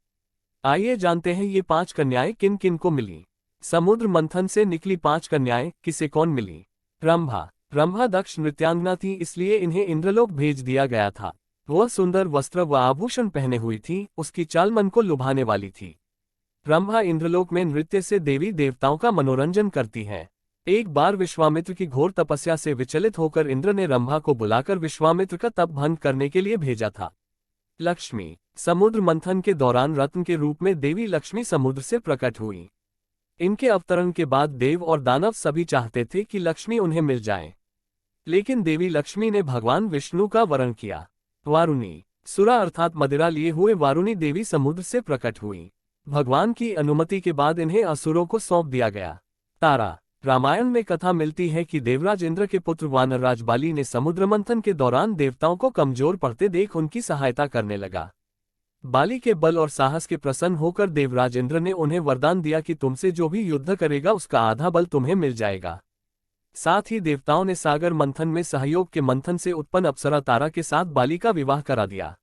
आइए जानते हैं ये 5 कन्याएं किन किन को मिली। समुद्र मंथन से निकली 5 कन्याएं किसे कौन मिली। रंभा। रंभा दक्ष नृत्यांगना थी, इसलिए इन्हें इंद्रलोक भेज दिया गया था। वह सुंदर वस्त्र व आभूषण पहने हुई थी, उसकी चाल मन को लुभाने वाली थी। रंभा इंद्रलोक में नृत्य से देवी देवताओं का मनोरंजन करती है। एक बार विश्वामित्र की घोर तपस्या से विचलित होकर इंद्र ने रंभा को बुलाकर विश्वामित्र का तप भंग करने के लिए भेजा था। लक्ष्मी। समुद्र मंथन के दौरान रत्न के रूप में देवी लक्ष्मी समुद्र से प्रकट हुई। इनके अवतरण के बाद देव और दानव सभी चाहते थे कि लक्ष्मी उन्हें मिल जाए, लेकिन देवी लक्ष्मी ने भगवान विष्णु का वरण किया। वारुणी। सुरा अर्थात मदिरा लिए हुए वारुणी देवी समुद्र से प्रकट हुई। भगवान की अनुमति के बाद इन्हें असुरों को सौंप दिया गया। तारा। रामायण में कथा मिलती है कि देवराज इंद्र के पुत्र वानरराज बाली ने समुद्र मंथन के दौरान देवताओं को कमजोर पड़ते देख उनकी सहायता करने लगा। बाली के बल और साहस के प्रसन्न होकर देवराज इंद्र ने उन्हें वरदान दिया कि तुमसे जो भी युद्ध करेगा उसका आधा बल तुम्हें मिल जाएगा। साथ ही देवताओं ने सागर मंथन में सहयोग के मंथन से उत्पन्न अप्सरा तारा के साथ बाली का विवाह करा दिया।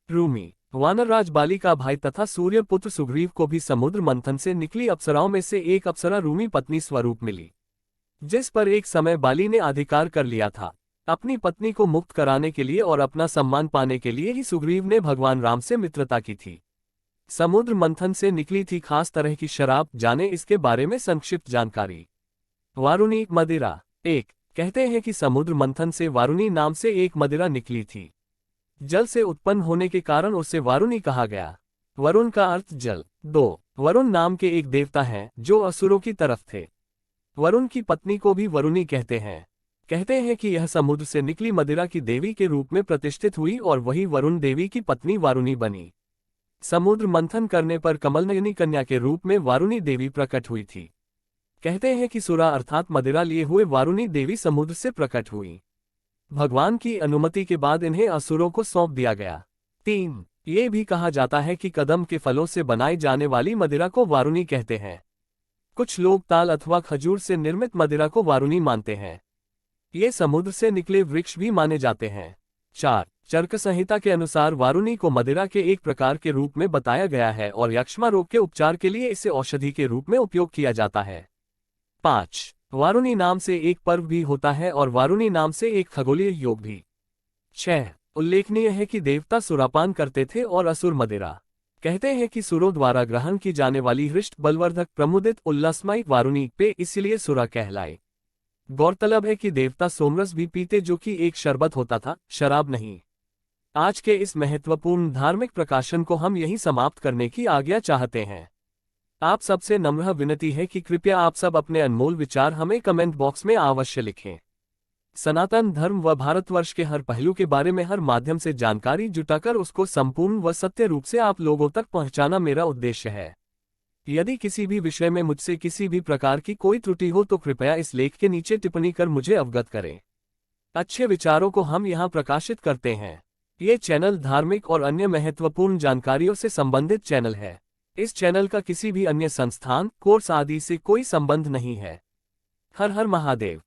रूमी। वानरराज बाली का भाई तथा सूर्य पुत्र सुग्रीव को भी समुद्र मंथन से निकली अप्सराओं में से एक अप्सरा रूमी पत्नी स्वरूप मिली, जिस पर एक समय बाली ने अधिकार कर लिया था। अपनी पत्नी को मुक्त कराने के लिए और अपना सम्मान पाने के लिए ही सुग्रीव ने भगवान राम से मित्रता की थी। समुद्र मंथन से निकली थी खास तरह की शराब, जाने इसके बारे में संक्षिप्त जानकारी। वारुणी मदिरा। एक कहते हैं कि समुद्र मंथन से वारुणी नाम से एक मदिरा निकली थी। जल से उत्पन्न होने के कारण उसे वारुणी कहा गया। वरुण का अर्थ जल। 2 वरुण नाम के एक देवता हैं जो असुरों की तरफ थे। वरुण की पत्नी को भी वरुणी कहते हैं। कहते हैं कि यह समुद्र से निकली मदिरा की देवी के रूप में प्रतिष्ठित हुई और वही वरुण देवी की पत्नी वारुणी बनी। समुद्र मंथन करने पर कमलनयनी कन्या के रूप में वारुणी देवी प्रकट हुई थी। कहते हैं कि सुरा अर्थात मदिरा लिए हुए वारुणी देवी समुद्र से प्रकट हुई। भगवान की अनुमति के बाद इन्हें असुरों को सौंप दिया गया। 3 ये भी कहा जाता है कि कदम के फलों से बनाई जाने वाली मदिरा को वारुणी कहते हैं। कुछ लोग ताल अथवा खजूर से निर्मित मदिरा को वारुणी मानते हैं। ये समुद्र से निकले वृक्ष भी माने जाते हैं। 4 चरक संहिता के अनुसार वारुणी को मदिरा के एक प्रकार के रूप में बताया गया है और यक्ष्मा रोग के उपचार के लिए इसे औषधि के रूप में उपयोग किया जाता है। 5 वारुणी नाम से एक पर्व भी होता है और वारुणी नाम से एक खगोलीय योग भी। 6 उल्लेखनीय है कि देवता सुरापान करते थे और असुर मदिरा। कहते हैं कि सुरों द्वारा ग्रहण की जाने वाली हृष्ट बलवर्धक प्रमुदित उल्लासमयी वारुणी पे इसलिए सुरा कहलाए। गौरतलब है कि देवता सोमरस भी पीते जो कि एक शरबत होता था, शराब नहीं। आज के इस महत्वपूर्ण धार्मिक प्रकाशन को हम यहीं समाप्त करने की आज्ञा चाहते हैं। आप सबसे नम्र विनती है कि कृपया आप सब अपने अनमोल विचार हमें कमेंट बॉक्स में अवश्य लिखें। सनातन धर्म व भारतवर्ष के हर पहलू के बारे में हर माध्यम से जानकारी जुटाकर उसको संपूर्ण व सत्य रूप से आप लोगों तक पहुंचाना मेरा उद्देश्य है। यदि किसी भी विषय में मुझसे किसी भी प्रकार की कोई त्रुटि हो तो कृपया इस लेख के नीचे टिप्पणी कर मुझे अवगत करें। अच्छे विचारों को हम यहाँ प्रकाशित करते हैं। ये चैनल धार्मिक और अन्य महत्वपूर्ण जानकारियों से संबंधित चैनल है। इस चैनल का किसी भी अन्य संस्थान, कोर्स आदि से कोई संबंध नहीं है। हर हर महादेव।